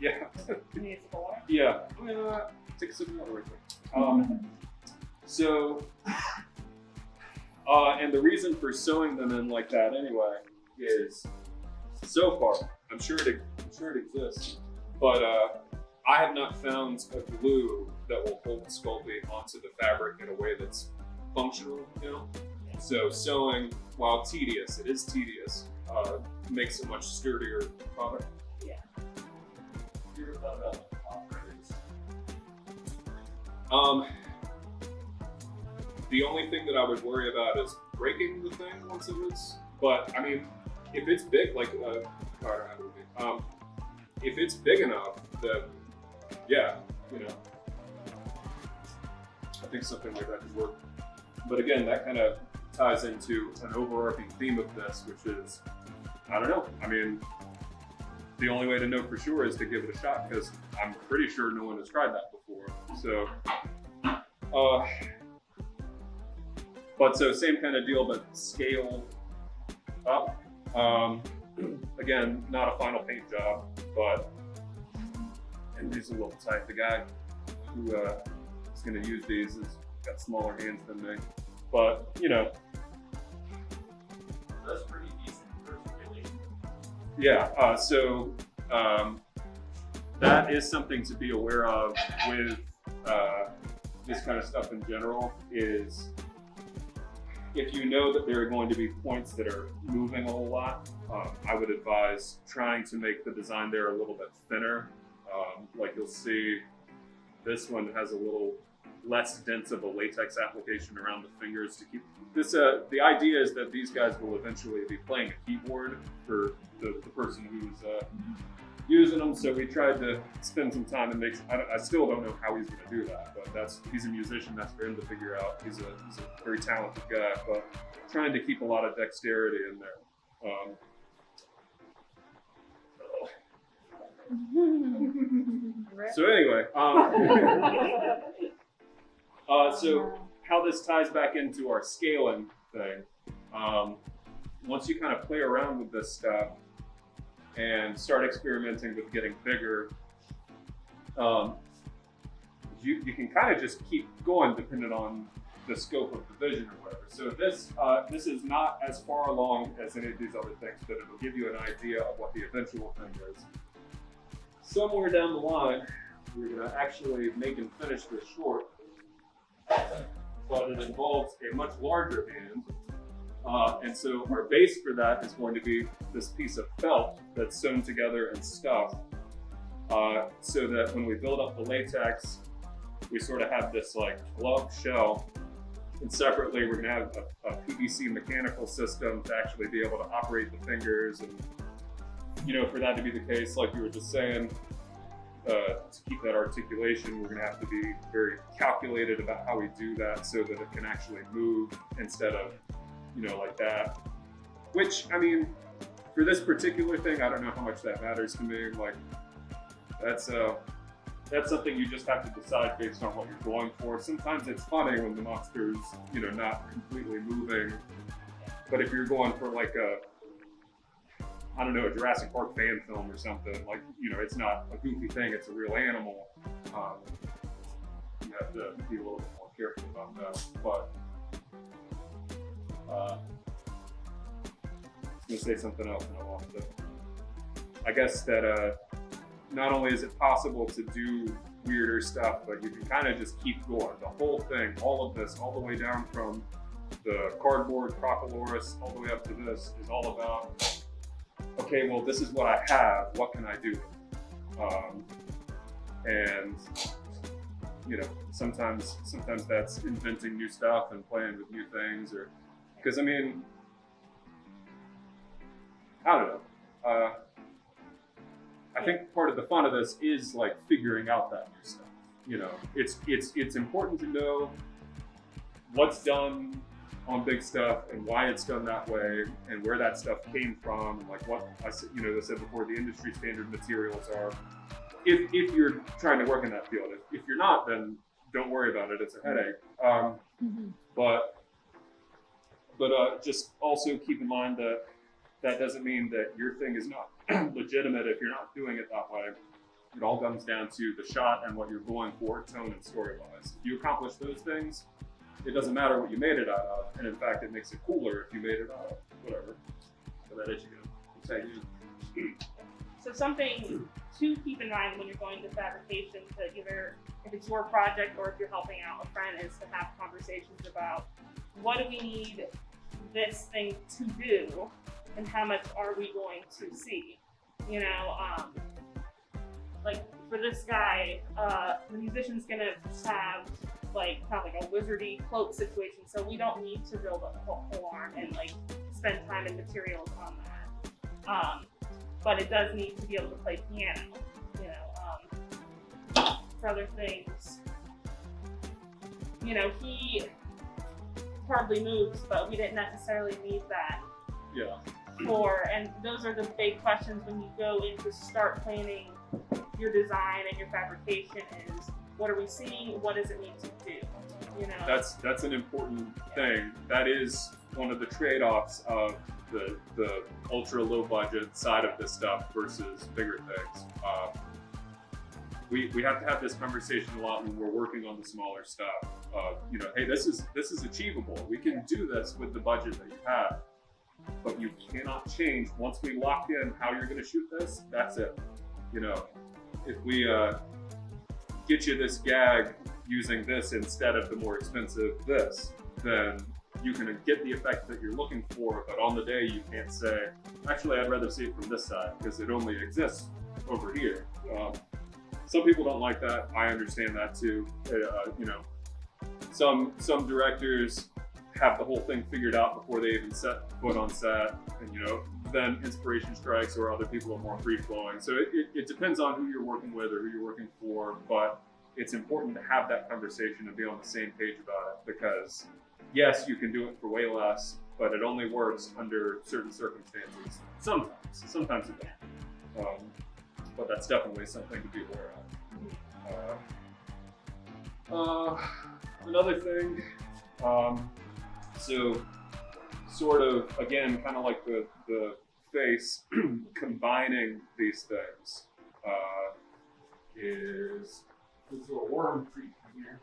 A: Yeah.
B: Municipal water.
A: Yeah. I'm gonna take a sip of water real quick. And the reason for sewing them in like that anyway is, so far, I'm sure it exists, but I have not found a glue that will hold Sculpey onto the fabric in a way that's functional, you know? So sewing, while tedious, it is tedious, makes a much sturdier product.
C: You ever thought about operators?
A: The only thing that I would worry about is breaking the thing once it is. But I mean, if it's big, like if it's big enough, then yeah, you know, I think something like that could work. But again, that kind of ties into an overarching theme of this, which is, I don't know. I mean, the only way to know for sure is to give it a shot, because I'm pretty sure no one has tried that before. So, but so same kind of deal, but scale up. Again, not a final paint job, but, and these are a little tight. The guy who is going to use these has got smaller hands than me, but you know.
C: That's pretty decent versatility.
A: Yeah, that is something to be aware of with this kind of stuff in general, is if you know that there are going to be points that are moving a whole lot, I would advise trying to make the design there a little bit thinner. Like you'll see, this one has a little less dense of a latex application around the fingers to keep this. The idea is that these guys will eventually be playing a keyboard for the person who's using them. So we tried to spend some time and make. I still don't know how he's going to do that, but he's a musician. That's for him to figure out. He's a very talented guy, but trying to keep a lot of dexterity in there. So anyway, so how this ties back into our scaling thing, once you kind of play around with this stuff and start experimenting with getting bigger, you can kind of just keep going depending on the scope of the vision or whatever. So this is not as far along as any of these other things, but it'll give you an idea of what the eventual thing is. Somewhere down the line, we're going to actually make and finish this short, but it involves a much larger hand. And so our base for that is going to be this piece of felt that's sewn together and stuffed, so that when we build up the latex, we sort of have this like glove shell. And separately, we're going to have a PVC mechanical system to actually be able to operate the fingers. And, you know, for that to be the case, like you were just saying, to keep that articulation, we're going to have to be very calculated about how we do that so that it can actually move instead of, you know, like that. Which, I mean, for this particular thing, I don't know how much that matters to me. Like, that's something you just have to decide based on what you're going for. Sometimes it's funny when the monster's, you know, not completely moving. But if you're going for like a Jurassic Park fan film or something, like, you know, it's not a goofy thing, it's a real animal. You have to be a little bit more careful about that. But I was gonna say something else and I lost it. I guess that not only is it possible to do weirder stuff, but you can kind of just keep going. The whole thing, all of this, all the way down from the cardboard Crocoloris all the way up to this is all about, okay, well, this is what I have. What can I do? And you know, sometimes that's inventing new stuff and playing with new things, or because I mean, I don't know. I think part of the fun of this is like figuring out that new stuff. You know, it's important to know what's done on big stuff and why it's done that way and where that stuff came from, and like what I said before, the industry standard materials are. If you're trying to work in that field, if you're not, then don't worry about it. It's a headache. But just also keep in mind that that doesn't mean that your thing is not legitimate if you're not doing it that way. It all comes down to the shot and what you're going for, tone and story-wise. If you accomplish those things, it doesn't matter what you made it out of, and in fact, it makes it cooler if you made it out of whatever. So that is you.
B: So something to keep in mind when you're going to fabrication, to either if it's your project or if you're helping out a friend, is to have conversations about what do we need this thing to do, and how much are we going to see? You know, like for this guy, the musician's gonna have like kind of like a wizardy cloak situation, so we don't need to build a whole arm and like spend time and materials on that. But it does need to be able to play piano, you know. For other things, you know, he hardly moves, but we didn't necessarily need that
A: Yeah.
B: and those are the big questions when you go into start planning your design and your fabrication is, what are we seeing? What does it need to do? You know?
A: That's an important thing. That is one of the trade-offs of the ultra low budget side of this stuff versus bigger things. We have to have this conversation a lot when we're working on the smaller stuff. You know, hey, this is achievable. We can do this with the budget that you have, but you cannot change once we lock in how you're going to shoot this. That's it. You know, if we get you this gag using this instead of the more expensive this, then you can get the effect that you're looking for. But on the day, you can't say, actually, I'd rather see it from this side because it only exists over here. Some people don't like that. I understand that too. You know, some directors have the whole thing figured out before they even set foot on set, and you know, then inspiration strikes, or other people are more free flowing. So it depends on who you're working with or who you're working for, but it's important to have that conversation and be on the same page about it, because yes, you can do it for way less, but it only works under certain circumstances. Sometimes it doesn't. But that's definitely something to be aware of. Another thing, so sort of, again, kind of like the face, combining these things is this little worm treat here.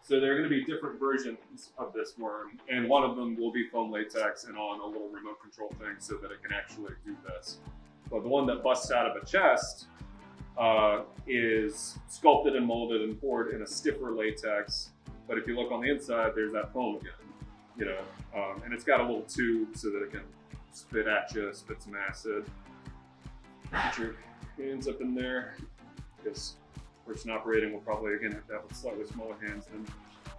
A: So there are going to be different versions of this worm, and one of them will be foam latex and on a little remote control thing so that it can actually do this. But the one that busts out of a chest is sculpted and molded and poured in a stiffer latex. But if you look on the inside, there's that foam again, you know, and it's got a little tube so that it can spit at you, spit some acid. Get your hands up in there, because person operating will probably again have to have slightly smaller hands than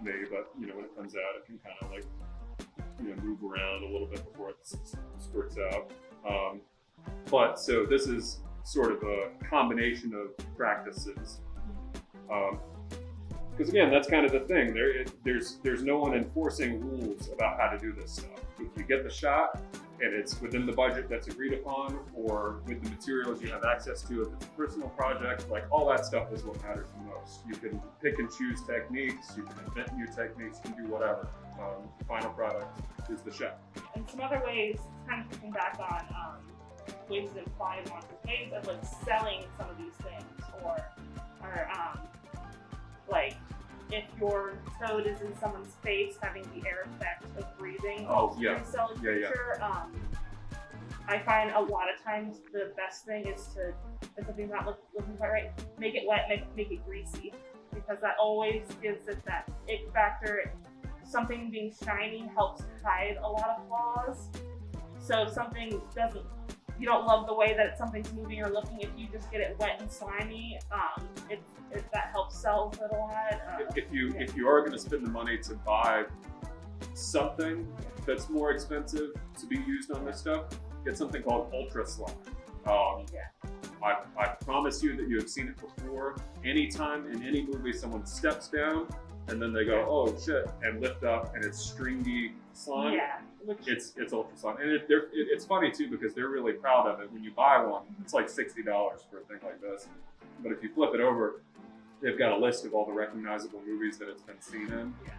A: me. But you know, when it comes out, it can kind of like, you know, move around a little bit before it squirts out. But so this is sort of a combination of practices. Because again, that's kind of the thing. There's no one enforcing rules about how to do this stuff. If you get the shot and it's within the budget that's agreed upon, or with the materials you have access to, if it's a personal project, like all that stuff is what matters the most. You can pick and choose techniques, you can invent new techniques, you can do whatever. The final product is the shot.
B: And some other ways, kind of thinking back on ways to imply ways of like selling some of these things, or like if your toad is in someone's face, having the air effect of breathing.
A: Oh yeah.
B: Sell a picture. I find a lot of times the best thing is to, if something's not looking quite right, make it wet, make it greasy, because that always gives it that ick factor. Something being shiny helps hide a lot of flaws. So if something doesn't, you don't love the way that something's moving or looking, if you just get it wet and slimy, that helps sell it a lot.
A: If you are going to spend the money to buy something that's more expensive to be used on this stuff, get something called Ultra Slide. I promise you that you have seen it before. Anytime in any movie someone steps down and then they go, oh shit, and lift up, and it's stringy slime.
B: Yeah.
A: It's Ultra Slime. And it's funny too, because they're really proud of it. When you buy one, it's like $60 for a thing like this. But if you flip it over, they've got a list of all the recognizable movies that it's been seen in.
B: Yeah.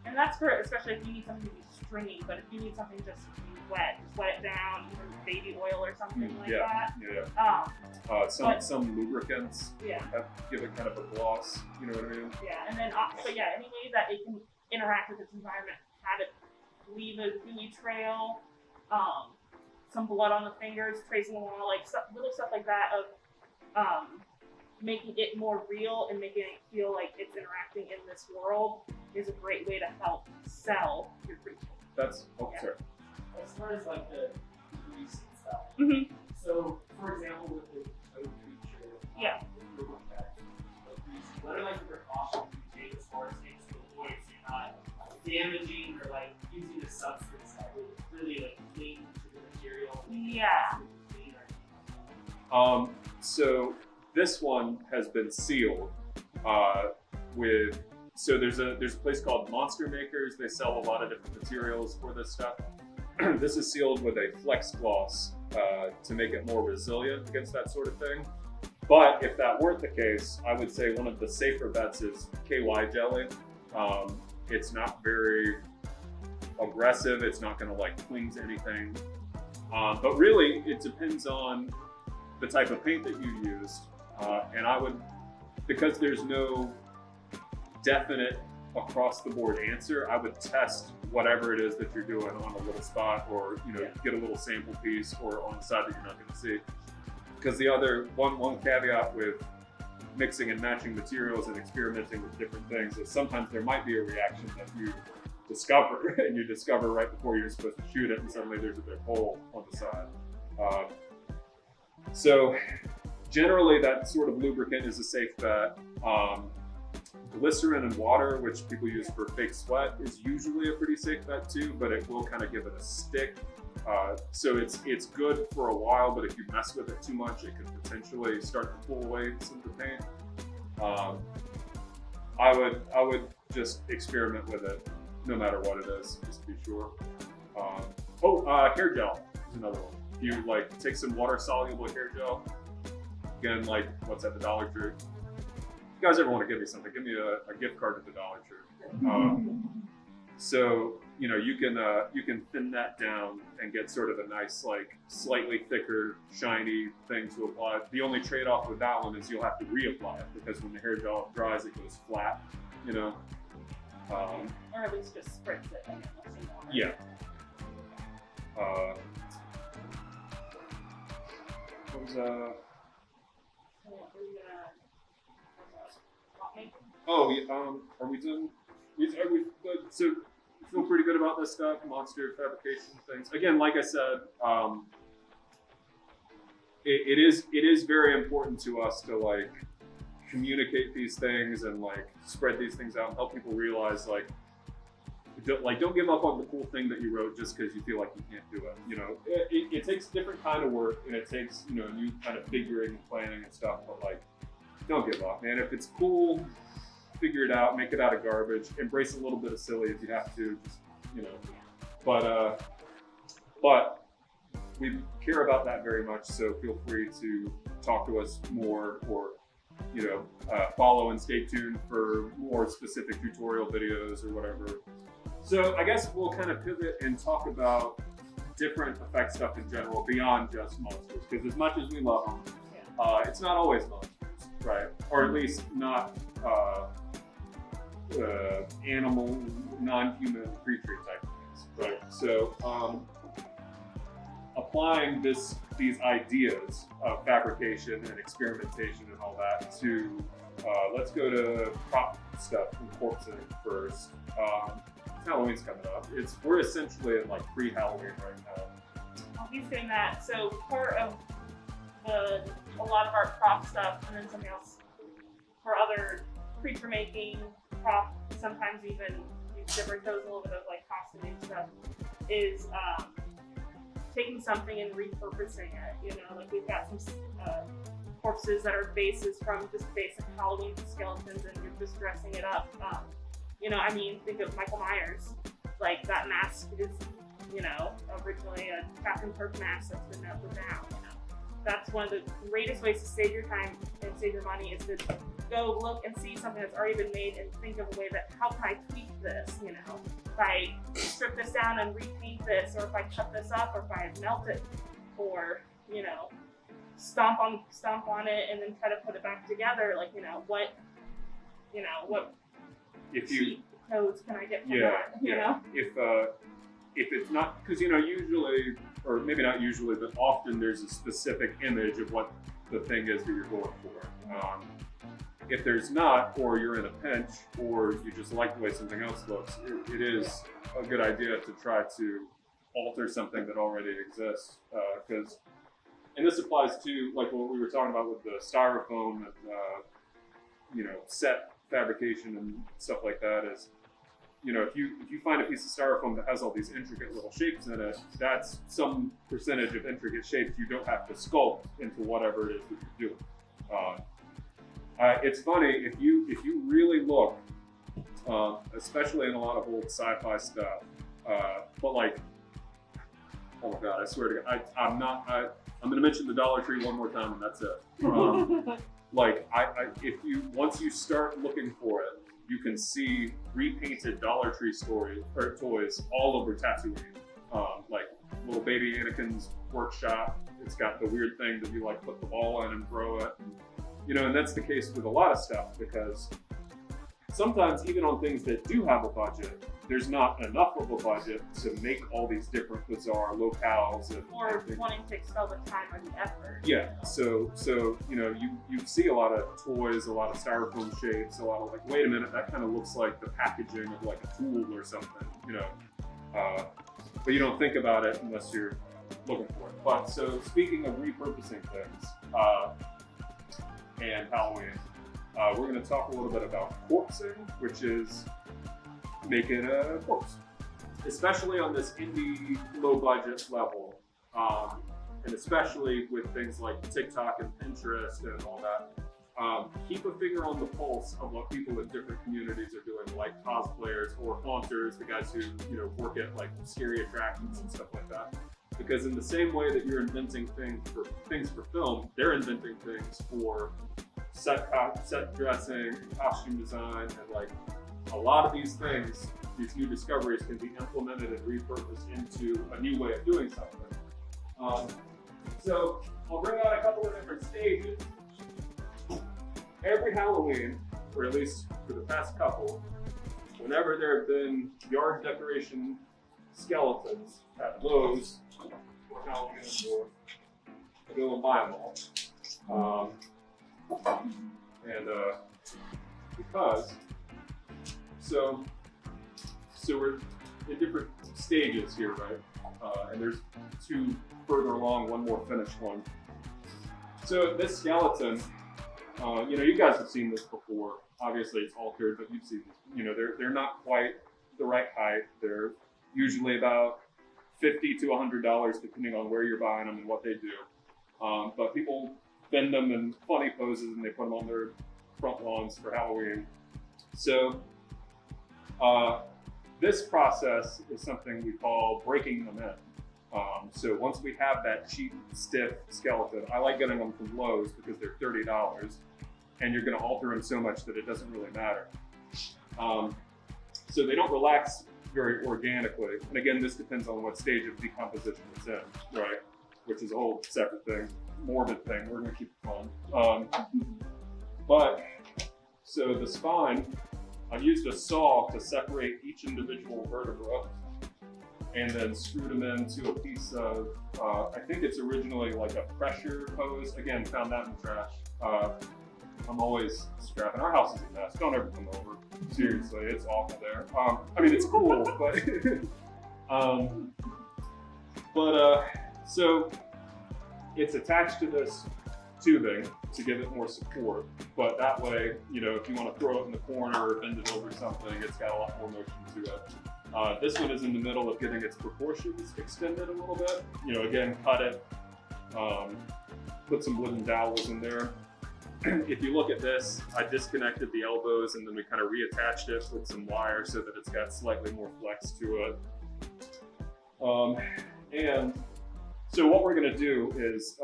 B: And that's for, especially if you need something to be stringy, but if you need something just to be wet, just wet it down, even baby oil or something like that.
A: Yeah. Some lubricants give it kind of a gloss, you know what I mean?
B: Yeah, and then, but yeah, any way that it can interact with its environment, have it leave a gooey trail, some blood on the fingers, tracing the wall, like little stuff like that of making it more real and making it feel like it's interacting in this world is a great way to help sell your creature.
A: That's
B: Yeah.
D: As far as like the grease and stuff.
B: Mm-hmm.
D: So, for example, with the toad creature,
B: Yeah.
D: what are like the precautions you take as far as
A: So this one has been sealed with. So there's a place called Monster Makers. They sell a lot of different materials for this stuff. This is sealed with a flex gloss to make it more resilient against that sort of thing. But if that weren't the case, I would say one of the safer bets is KY jelly. It's not very aggressive. It's not going to like cling to anything. But really, it depends on the type of paint that you used. And I would, because there's no definite across the board answer, I would test whatever it is that you're doing on a little spot, or get a little sample piece, or on the side that you're not going to see. Because the other one caveat with mixing and matching materials and experimenting with different things is sometimes there might be a reaction that you discover, and you discover right before you're supposed to shoot it, and suddenly there's a big hole on the side. So generally that sort of lubricant is a safe bet. Glycerin and water, which people use for fake sweat, is usually a pretty safe bet too, but it will kind of give it a stick. So it's good for a while, but if you mess with it too much, it could potentially start to pull away some of the paint. I would just experiment with it, no matter what it is, just to be sure. Hair gel is another one. You like take some water soluble hair gel. Again, like what's at the Dollar Tree. If you guys ever want to give me something, give me a gift card to the Dollar Tree. So you can thin that down and get sort of a nice, like slightly thicker, shiny thing to apply. The only trade-off with that one is you'll have to reapply it, because when the hair gel dries, it goes flat.
B: Or at least just spritz it.
A: Yeah. What was Oh, are we done? Are we good? So you feel pretty good about this stuff, monster fabrication things. Again, like I said, it is very important to us to like communicate these things and like spread these things out and help people realize don't give up on the cool thing that you wrote just because you feel like you can't do it. It takes different kind of work, and it takes you kind of figuring and planning and stuff. But like, don't give up, man. If it's cool, figure it out, make it out of garbage, embrace a little bit of silly if you have to, But we care about that very much, so feel free to talk to us more, or follow and stay tuned for more specific tutorial videos or whatever. So I guess we'll kind of pivot and talk about different effect stuff in general beyond just monsters, because as much as we love them, it's not always monsters, right? Or at least not animal, non-human creature type things, right? So applying these ideas of fabrication and experimentation and all that to, let's go to prop stuff and corpsing first. Halloween's coming up. We're essentially in like pre-Halloween right now.
B: He's doing that. So part of a lot of our prop stuff, and then something else for other creature making, prop, sometimes even you dip toes a little bit of like costuming stuff, is taking something and repurposing it. Like we've got some corpses that are bases from just basic Halloween skeletons, and you're just dressing it up. Think of Michael Myers. Like that mask is, originally a Captain Kirk mask that's been melted down. That's one of the greatest ways to save your time and save your money, is to go look and see something that's already been made and think of a way that, how can I tweak this? If I strip this down and repaint this, or if I cut this up, or if I melt it, or stomp on it and then try to put it back together. Like what cheat codes can I get from that? If it's not, because usually, or maybe not usually, but often there's a specific image of what the thing is that you're going for. If there's not, or you're in a pinch, or you just like the way something else looks, it is a good idea to try to alter something that already exists. And this applies to like what we were talking about with the styrofoam and set fabrication and stuff like that. Is
A: you know, if you find a piece of styrofoam that has all these intricate little shapes in it, that's some percentage of intricate shapes you don't have to sculpt into whatever it is that you're doing. It's funny if you really look, especially in a lot of old sci-fi stuff. But like, oh my God, I swear to God, I'm going to mention the Dollar Tree one more time, and that's it. Like, once you start looking for it, you can see repainted Dollar Tree toys all over Tatooine. Like little baby Anakin's workshop. It's got the weird thing that you like put the ball in and throw it. You know, and that's the case with a lot of stuff, because sometimes even on things that do have a budget, there's not enough of a budget to make all these different bizarre locales and
B: Or wanting to expel the time or the effort.
A: yeah. So you know, you see a lot of toys, a lot of styrofoam shapes, a lot of like, wait a minute, that kind of looks like the packaging of like a tool or something, you know. But you don't think about it unless you're looking for it. But so speaking of repurposing things and Halloween, we're going to talk a little bit about corpsing, which is making a corpse, especially on this indie low budget level, and especially with things like TikTok and Pinterest and all that. Keep a finger on the pulse of what people in different communities are doing, like cosplayers or haunters, the guys who, you know, work at like scary attractions and stuff like that. Because in the same way that you're inventing things for film, they're inventing things for set dressing, costume design, and like a lot of these things, these new discoveries can be implemented and repurposed into a new way of doing something. So I'll bring out a couple of different stages. Every Halloween, or at least for the past couple, whenever there have been yard decoration skeletons at Lowe's or Halloween or I go and buy them all. Because we're in different stages here, right? And there's two further along, one more finished one. So this skeleton, you know, you guys have seen this before. Obviously, it's altered, but you've seen this. You know, they're not quite the right height. They're usually about $50 to $100, depending on where you're buying them and what they do. But people bend them in funny poses and they put them on their front lawns for Halloween. So this process is something we call breaking them in. So once we have that cheap, stiff skeleton, I like getting them from Lowe's because they're $30, and you're going to alter them so much that it doesn't really matter. So they don't relax very organically. And again, this depends on what stage of decomposition it's in, right? Which is a whole separate thing, morbid thing. We're going to keep it fun. But so the spine, I've used a saw to separate each individual vertebra and then screwed them into a piece of, I think it's originally like a pressure hose. Again, found that in the trash. I'm always scrapping. Our house is a mess. Don't ever come over. Seriously, it's awful there. I mean, it's cool, but so it's attached to this tubing to give it more support. But that way, you know, if you want to throw it in the corner or bend it over something, it's got a lot more motion to it. This one is in the middle of getting its proportions extended a little bit. You know, again, cut it, put some wooden dowels in there. If you look at this, I disconnected the elbows and then we kind of reattached it with some wire so that it's got slightly more flex to it. And so what we're going to do is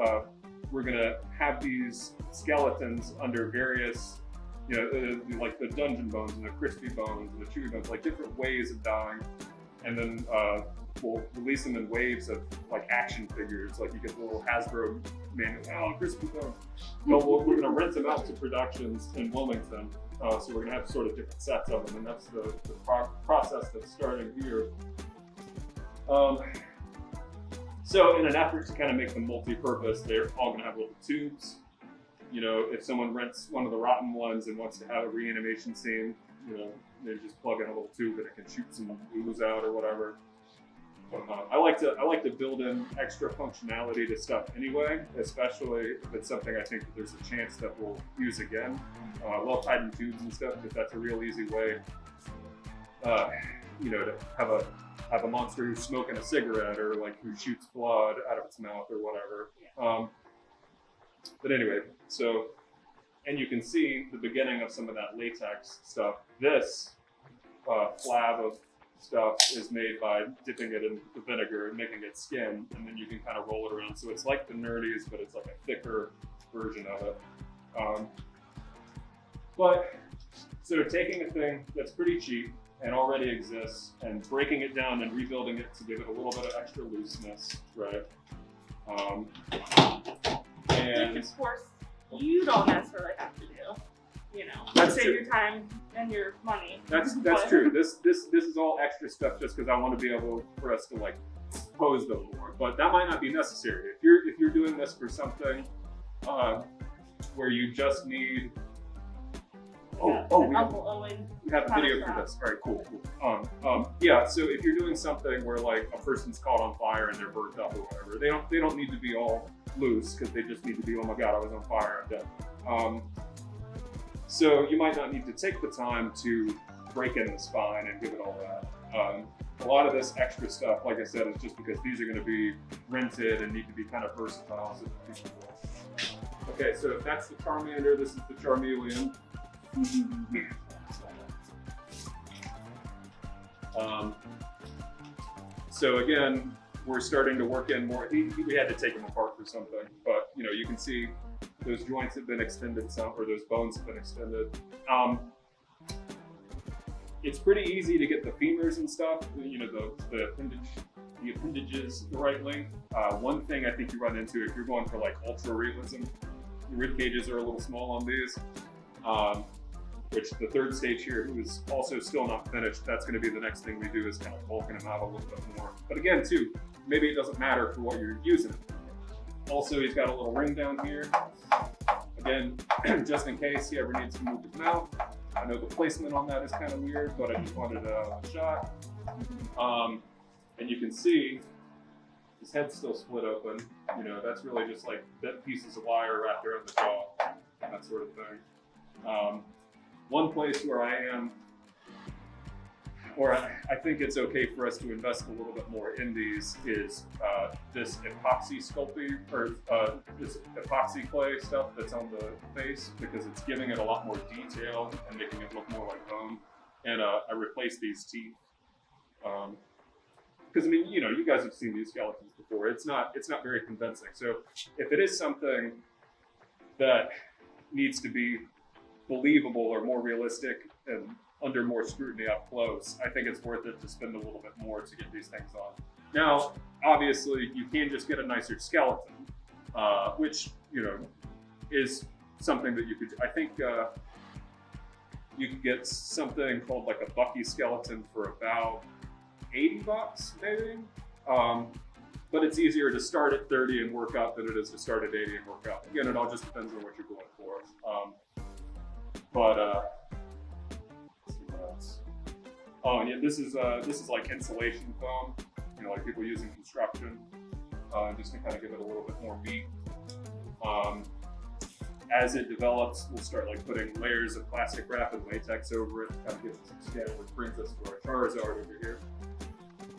A: we're going to have these skeletons under various, you know, like the dungeon bones and the crispy bones and the chewy bones, like different ways of dying. And then we'll release them in waves of like action figures, like you get the little Hasbro manual, crispy bones. But we're going to rent them out to productions in Wilmington. So we're going to have sort of different sets of them, and that's the process that's starting here. So in an effort to kind of make them multi-purpose, they're all going to have little tubes. You know, if someone rents one of the rotten ones and wants to have a reanimation scene, you know, they just plug in a little tube and it can shoot some ooze out or whatever. I like to build in extra functionality to stuff anyway, especially if it's something I think that there's a chance that we'll use again. Well tied in tubes and stuff, because that's a real easy way to have a monster who's smoking a cigarette or like who shoots blood out of its mouth or whatever. But anyway, so, and you can see the beginning of some of that latex stuff. This flab of stuff is made by dipping it in the vinegar and making it skin, and then you can kind of roll it around. So it's like the Nerdies, but it's like a thicker version of it. But so taking a thing that's pretty cheap and already exists and breaking it down and rebuilding it to give it a little bit of extra looseness, right? And
B: Which of course you don't necessarily have to do.
A: That's
B: save
A: true.
B: your time and your money.
A: That's
B: But-
A: true. This is all extra stuff just because I want to be able for us to like pose them more. But that might not be necessary. If you're doing this for something where you just need we
B: Uncle Owen.
A: have a video for this. All right, cool. Yeah. So if you're doing something where like a person's caught on fire and they're burnt up or whatever, they don't need to be all loose because they just need to be, oh my god, I was on fire, I'm dead. So you might not need to take the time to break in the spine and give it all that. A lot of this extra stuff, like I said, is just because these are going to be rented and need to be kind of versatile. Okay, so if that's the Charmander, this is the Charmeleon. So again, we're starting to work in more. We had to take them apart for something, but you can see those joints have been extended some, or those bones have been extended. It's pretty easy to get the femurs and stuff, the appendages the right length. One thing I think you run into if you're going for like ultra realism, the rib cages are a little small on these. Which the third stage here, who is also still not finished, that's going to be the next thing we do is kind of bulking them out a little bit more. But again, too, maybe it doesn't matter for what you're using. Also, he's got a little ring down here. Again, just in case he ever needs to move his mouth. I know the placement on that is kind of weird, but I just wanted a shot. And you can see his head's still split open. That's really just like bent pieces of wire wrapped around the jaw, that sort of thing. One place where I think it's okay for us to invest a little bit more in these is this epoxy sculpting, or this epoxy clay stuff that's on the face, because it's giving it a lot more detail and making it look more like bone. And I replaced these teeth. Because you guys have seen these skeletons before. It's not very convincing. So if it is something that needs to be believable or more realistic and under more scrutiny up close, I think it's worth it to spend a little bit more to get these things on. Now, obviously, you can just get a nicer skeleton, which is something that you could. I think you could get something called like a Bucky skeleton for about $80, maybe. But it's easier to start at 30 and work up than it is to start at 80 and work up. Again, it all just depends on what you're going for. Let's see what else. Oh, and yeah, this is like insulation foam, like people use in construction, just to kind of give it a little bit more meat. As it develops, we'll start like putting layers of plastic wrap and latex over it to kind of give it some skin, which brings us to our Charizard over here.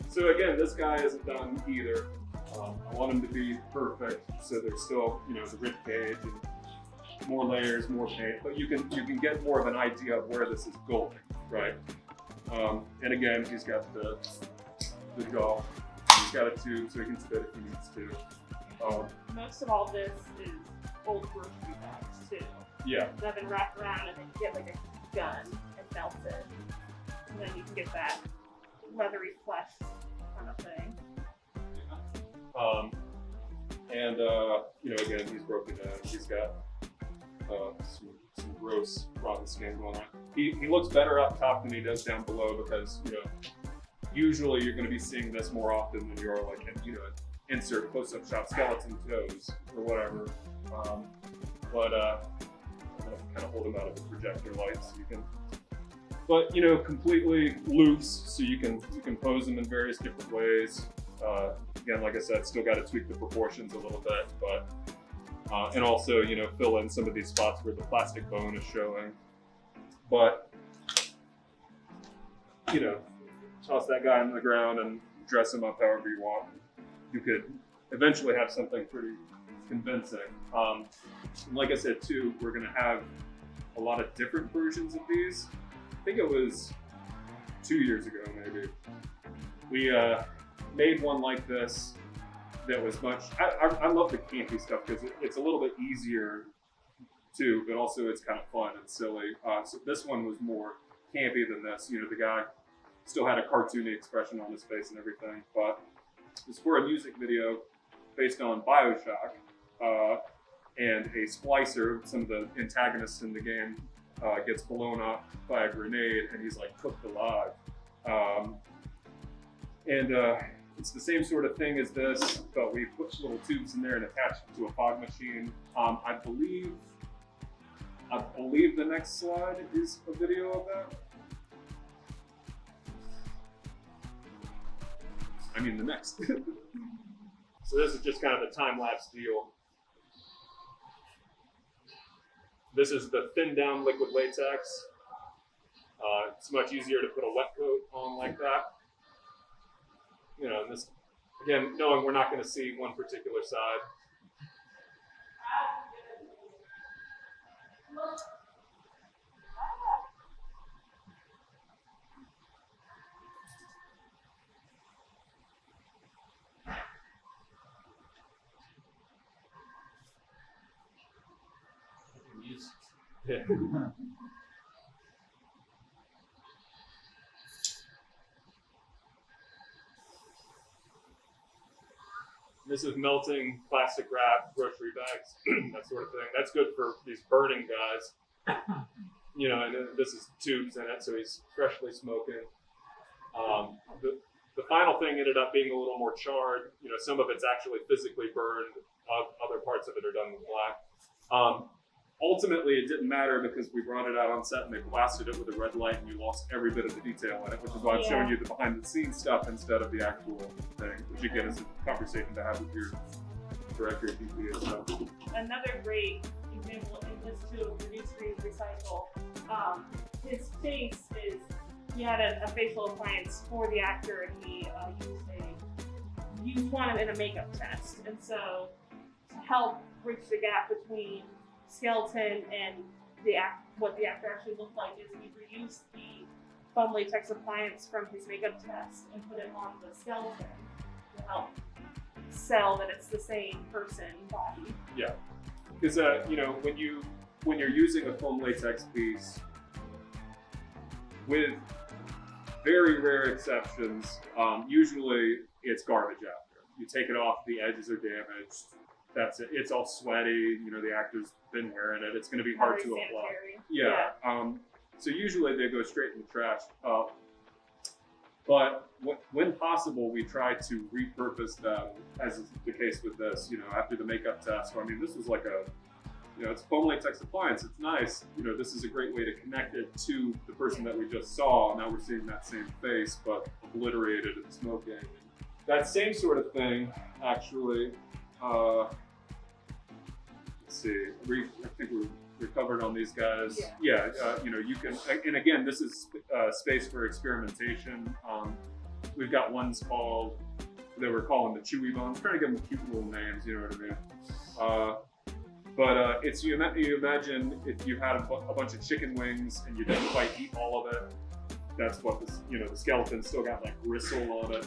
A: So again, this guy isn't done either. I want him to be perfect, so there's still, the rib cage and more layers, more paint, but you can get more of an idea of where this is going, right? And again, he's got the jaw. He's got a tube, so he can spit if he needs to.
B: Most of all this is old grocery bags too.
A: Yeah.
B: That have been wrapped around, and then you get like a gun and melt it, and then you can get that leathery flesh kind of thing. Again, he's broken down. He's got some gross rotten skin going on. He looks better up top than he does down below because usually you're going to be seeing this more often than you're like insert close-up shot skeleton toes or whatever. I'm gonna kind of hold him out of the projector light so you can. But completely loose, so you can pose them in various different ways. Again, like I said, still got to tweak the proportions a little bit, but and also fill in some of these spots where the plastic bone is showing. But
A: you know, toss that guy on the ground and dress him up however you want. You could eventually have something pretty convincing. And like I said too, we're gonna have a lot of different versions of these. I think it was 2 years ago maybe. We made one like this that was much, I love the campy stuff because it's a little bit easier too, but also it's kind of fun and silly. So this one was more campy than this. You know, the guy still had a cartoony expression on his face and everything, but it's for a music video based on BioShock, and a splicer, some of the antagonists in the game, gets blown up by a grenade and he's like cooked alive. It's the same sort of thing as this, but we put little tubes in there and attached it to a fog machine. I believe the next slide is a video of that. I mean the next. So this is just kind of a time-lapse deal. This is the thinned down liquid latex. It's much easier to put a wet coat on like that. You know, and this, again, knowing we're not going to see one particular side. Yeah. This is melting plastic wrap, grocery bags, that sort of thing. That's good for these burning guys. You know, and this is tubes in it, so he's freshly smoking. The final thing ended up being a little more charred. You know, some of it's actually physically burned. Other parts of it are done with black. Ultimately, it didn't matter because we brought it out on set and they blasted it with a red light and you lost every bit of the detail in it, which is why I'm showing you the behind the scenes stuff instead of the actual thing, which again is a conversation to have with your director of DP and stuff.
B: Another great example in this too, Reduce, Reuse, Recycle. His face is, he had a facial appliance for the actor and he used one in a makeup test. And so to help bridge the gap between skeleton and what the actor actually looked like is he reused the foam latex appliance from his makeup test and put it on the skeleton to help sell that it's the same person body.
A: Yeah, because you know, when you're using a foam latex piece, with very rare exceptions, usually it's garbage after. You take it off, the edges are damaged. That's it. It's all sweaty. You know, the actor's been wearing it. It's going to be hard to apply. Yeah. So usually they go straight in the trash. But when possible, we try to repurpose them, as is the case with this. You know, after the makeup test. So, I mean, this was like it's foam latex appliance. It's nice. You know, this is a great way to connect it to the person that we just saw. Now we're seeing that same face, but obliterated and smoking. That same sort of thing, actually. Let's see. I think we're covered on these guys. Yeah. You know, you can, and again, this is space for experimentation. We've got ones called that we're calling the chewy bones. Trying to give them cute little names. You know what I mean? But it's you imagine if you had a bunch of chicken wings and you didn't quite eat all of it. That's what this. You know, the skeleton still got like gristle on it.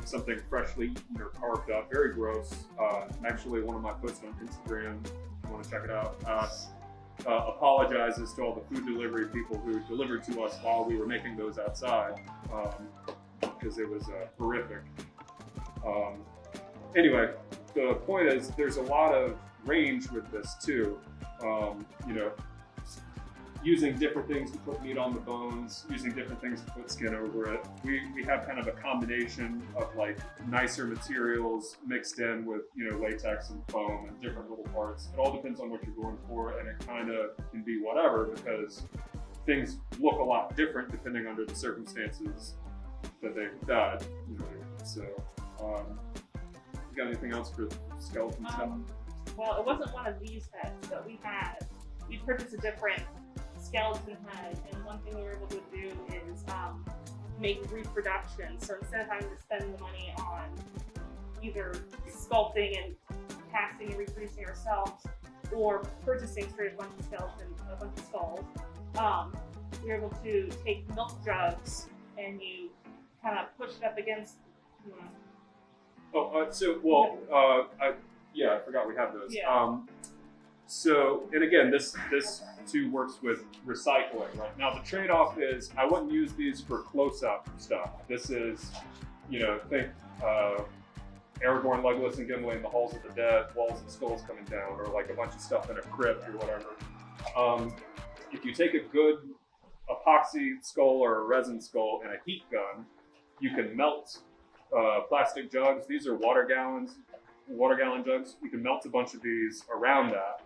A: Something freshly eaten or carved up, very gross. Actually, one of my posts on Instagram, if you want to check it out, apologizes to all the food delivery people who delivered to us while we were making those outside, because it was horrific. Anyway, the point is there's a lot of range with this too. You know, using different things to put meat on the bones, using different things to put skin over it. We have kind of a combination of like nicer materials mixed in with, you know, latex and foam and different little parts. It all depends on what you're going for, and it kind of can be whatever because things look a lot different depending under the circumstances that they've died. You know, so you got anything else for skeleton stuff?
B: Well, it wasn't one of these heads, but we purchased a different skeleton head, and one thing we were able to do is make reproductions. So instead of having to spend the money on either sculpting and casting and reproducing ourselves, or purchasing straight a bunch of skeletons, a bunch of skulls, you're able to take milk jugs and you kind of push it up against.
A: I forgot we have those.
B: Yeah.
A: So, and again, this too works with recycling, right? Now the trade-off is I wouldn't use these for close-up stuff. This is, think Aragorn, Legolas, and Gimli in the Halls of the Dead, walls and skulls coming down, or like a bunch of stuff in a crypt or whatever. If you take a good epoxy skull or a resin skull and a heat gun, you can melt plastic jugs. These are water gallon jugs. You can melt a bunch of these around that.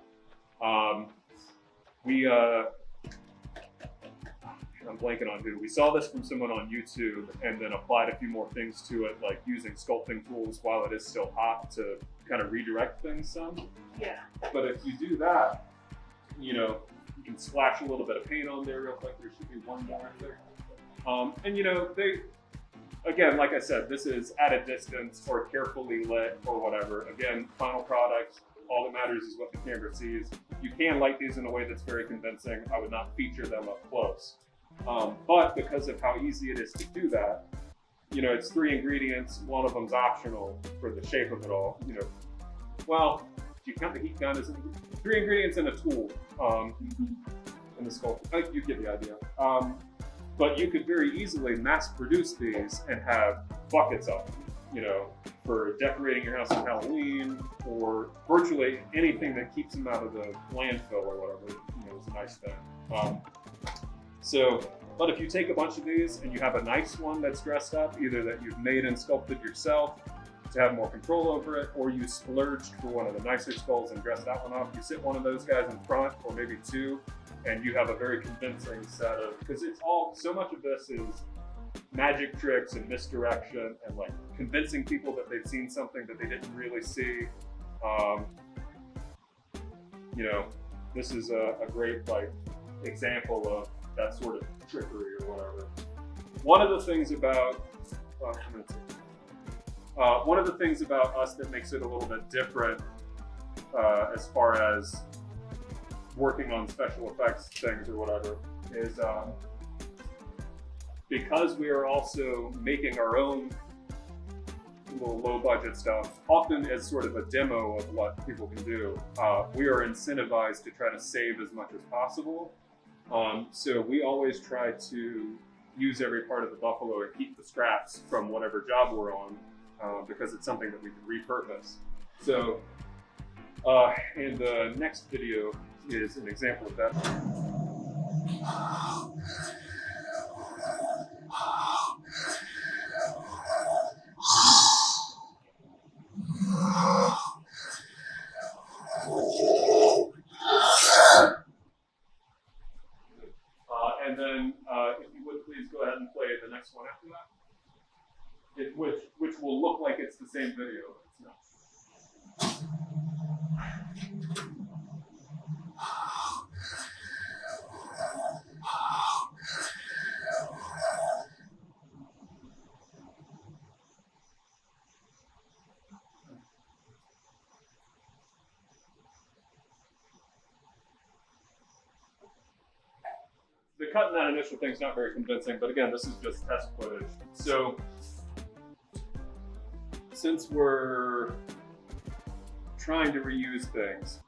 A: I'm blanking on who. We saw this from someone on YouTube and then applied a few more things to it, like using sculpting tools while it is still hot to kind of redirect things some.
B: Yeah.
A: But if you do that, you can splash a little bit of paint on there real quick. There should be one more in there. And they, again, like I said, this is at a distance or carefully lit or whatever. Again, final product, all that matters is what the camera sees. You can light these in a way that's very convincing. I would not feature them up close. But because of how easy it is to do that, it's 3 ingredients. One of them's optional for the shape of it all. Well, if you count the heat gun as 3 ingredients and a tool in the sculpture. You get the idea. But you could very easily mass produce these and have buckets of them, for decorating your house on Halloween, or virtually anything that keeps them out of the landfill or whatever, is a nice thing. But if you take a bunch of these and you have a nice one that's dressed up, either that you've made and sculpted yourself to have more control over it, or you splurged for one of the nicer skulls and dressed that one up, you sit one of those guys in front, or maybe 2, and you have a very convincing set of, because so much of this is magic tricks and misdirection and like convincing people that they've seen something that they didn't really see. This is a great example of that sort of trickery or whatever. One of the things about us that makes it a little bit different as far as working on special effects things or whatever is because we are also making our own little low budget stuff, often as sort of a demo of what people can do. We are incentivized to try to save as much as possible. So we always try to use every part of the buffalo and keep the scraps from whatever job we're on, because it's something that we can repurpose. So in the next video is an example of that. And then, if you would please go ahead and play the next one after that, which will look like it's the same video, but it's not. The cut in that initial thing's not very convincing, but again, this is just test footage. So, since we're trying to reuse things,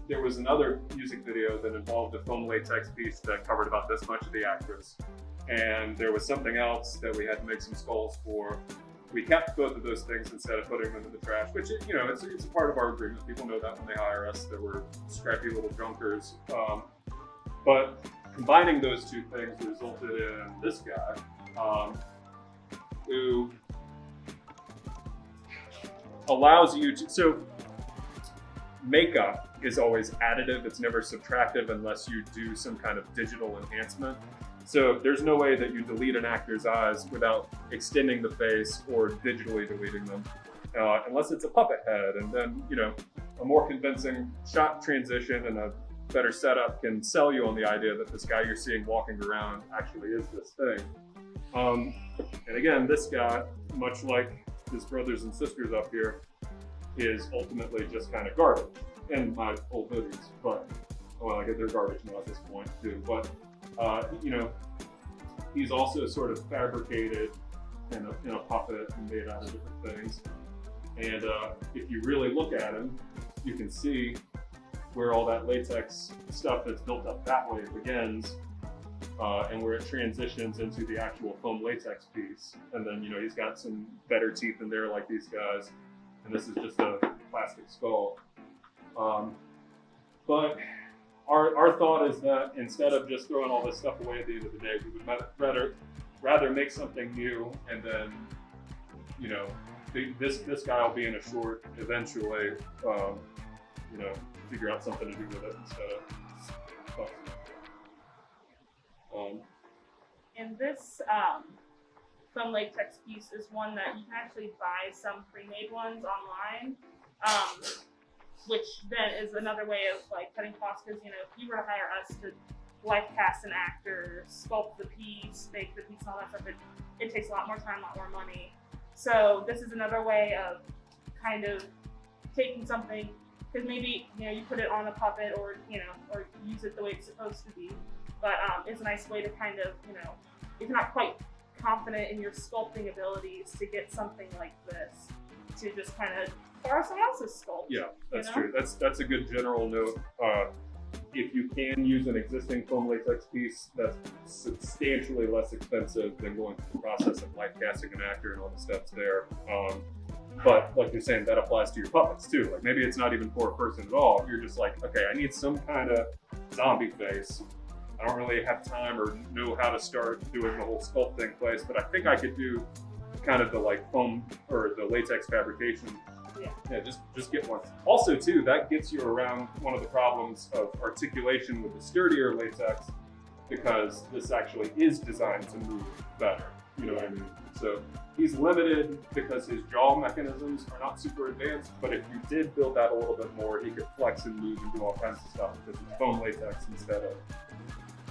A: there was another music video that involved a foam latex piece that covered about this much of the actress. And there was something else that we had to make some skulls for. We kept both of those things instead of putting them in the trash, which, it's a part of our agreement. People know that when they hire us, that we're scrappy little drunkers. But combining those two things resulted in this guy, who allows you to, so makeup is always additive, it's never subtractive unless you do some kind of digital enhancement. So there's no way that you delete an actor's eyes without extending the face or digitally deleting them, unless it's a puppet head, and then, a more convincing shot transition and a better setup can sell you on the idea that this guy you're seeing walking around actually is this thing. And again, this guy, much like his brothers and sisters up here, is ultimately just kind of garbage. And my old hoodies, but well, I guess they're garbage now at this point too. But you know, he's also sort of fabricated in a puppet and made out of different things. And if you really look at him, you can see where all that latex stuff that's built up that way begins, and where it transitions into the actual foam latex piece. And then, you know, he's got some better teeth in there like these guys. And this is just a plastic skull. But our thought is that instead of just throwing all this stuff away at the end of the day, we would rather make something new, and then, you know, this guy will be in a short eventually, you know, figure out something to do with it instead of.
B: And this foam latex piece is one that you can actually buy some pre-made ones online, which then is another way of like cutting costs, because, you know, if you were to hire us to life cast an actor, sculpt the piece, make the piece, and all that stuff, it takes a lot more time, a lot more money. So this is another way of kind of taking something, because maybe, you know, you put it on a puppet, or, you know, or use it the way it's supposed to be, but it's a nice way to kind of, you know, if you're not quite confident in your sculpting abilities, to get something like this to just kind of borrow someone else's sculpt.
A: Yeah, that's
B: you know?
A: true. That's a good general note. If you can use an existing foam latex piece, that's substantially less expensive than going through the process of life casting an actor and all the steps there. But like you're saying, that applies to your puppets too. Like maybe it's not even for a person at all. If you're just like, okay, I need some kind of zombie face. I don't really have time or know how to start doing the whole sculpting place, but I think I could do kind of the like foam or the latex fabrication. Yeah, just get one. Also too, that gets you around one of the problems of articulation with the sturdier latex, because this actually is designed to move better. You know what I mean? So he's limited because his jaw mechanisms are not super advanced, but if you did build that a little bit more, he could flex and move and do all kinds of stuff because it's foam latex instead of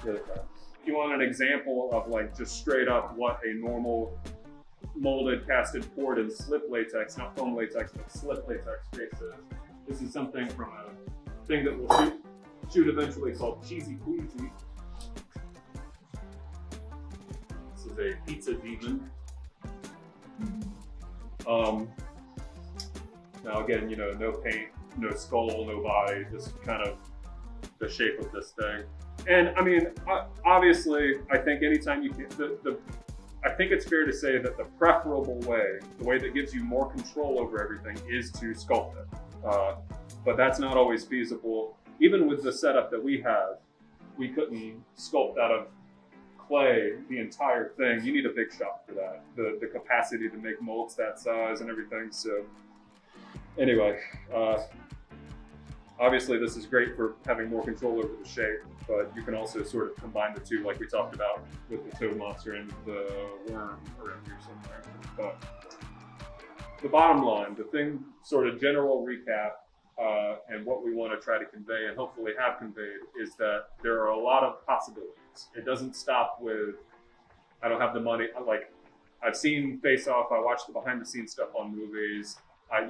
A: the other kind. If you want an example of like just straight up what a normal molded, casted, poured, and slip latex, not foam latex, but slip latex face is. This is something from a thing that we'll shoot eventually called Cheesy Queasy. This is a pizza demon. Now again, you know, no paint, no skull, no body, just kind of the shape of this thing. And I mean, obviously, I think anytime you can, I think it's fair to say that the preferable way, the way that gives you more control over everything, is to sculpt it. But that's not always feasible. Even with the setup that we have, we couldn't sculpt out of clay the entire thing. You need a big shop for that. The capacity to make molds that size and everything. So anyway, obviously this is great for having more control over the shape, but you can also sort of combine the two, like we talked about with the toad monster and the worm around here somewhere. But the bottom line, the thing, sort of general recap, and what we want to try to convey and hopefully have conveyed, is that there are a lot of possibilities. It doesn't stop with, I don't have the money. Like, I've seen Face Off, I watched the behind the scenes stuff on movies. I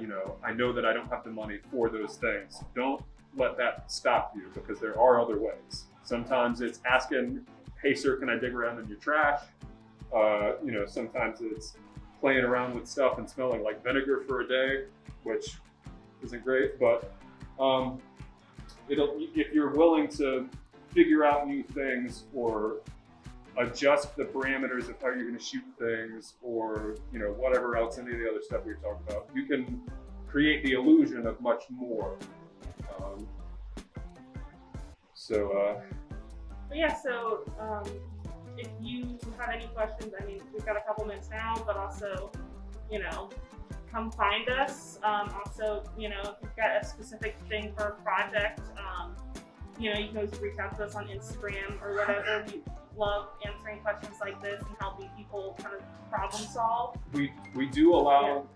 A: know that I don't have the money for those things. Don't let that stop you, because there are other ways. Sometimes it's asking, hey sir, can I dig around in your trash? You know, sometimes it's playing around with stuff and smelling like vinegar for a day, which isn't great, but if you're willing to figure out new things or adjust the parameters of how you're going to shoot things, or, you know, whatever else, any of the other stuff we talked about, you can create the illusion of much more.
B: But yeah, so if you have any questions, I mean, we've got a couple minutes now, but also, you know, come find us. Also, you know, if you've got a specific thing for a project, you know, you can always reach out to us on Instagram or whatever. We love answering questions like this and helping people kind of problem solve.
A: We do allow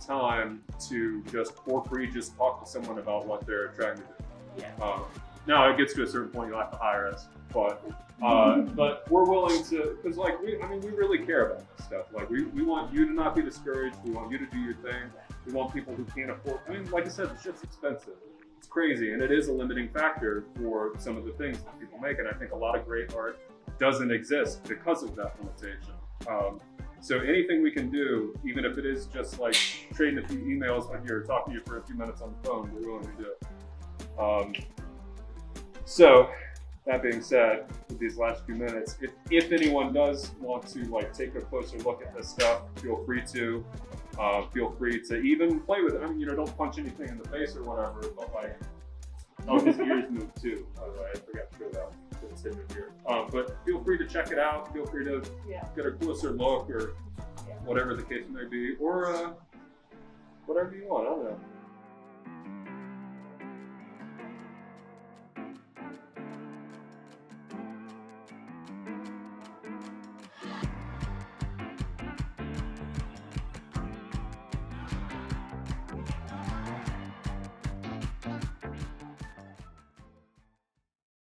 A: time to just for free just talk to someone about what they're trying to do.
B: Yeah.
A: Now it gets to a certain point, you'll have to hire us, but we're willing to, because like we really care about this stuff. Like we want you to not be discouraged. We want you to do your thing. We want people who can't afford. I mean, like I said, the shit's expensive. It's crazy, and it is a limiting factor for some of the things that people make. And I think a lot of great art doesn't exist because of that limitation. So anything we can do, even if it is just like trading a few emails with you or talking to you for a few minutes on the phone, we're willing to do. So that being said, with these last few minutes, if anyone does want to like take a closer look at this stuff, feel free to. Feel free to even play with it. I mean, don't punch anything in the face or whatever, but like, oh, his ears moved too, by the way. I forgot to show that. It's hidden in here. But feel free to check it out. Feel free to get a closer look or whatever the case may be, or whatever you want. I don't know.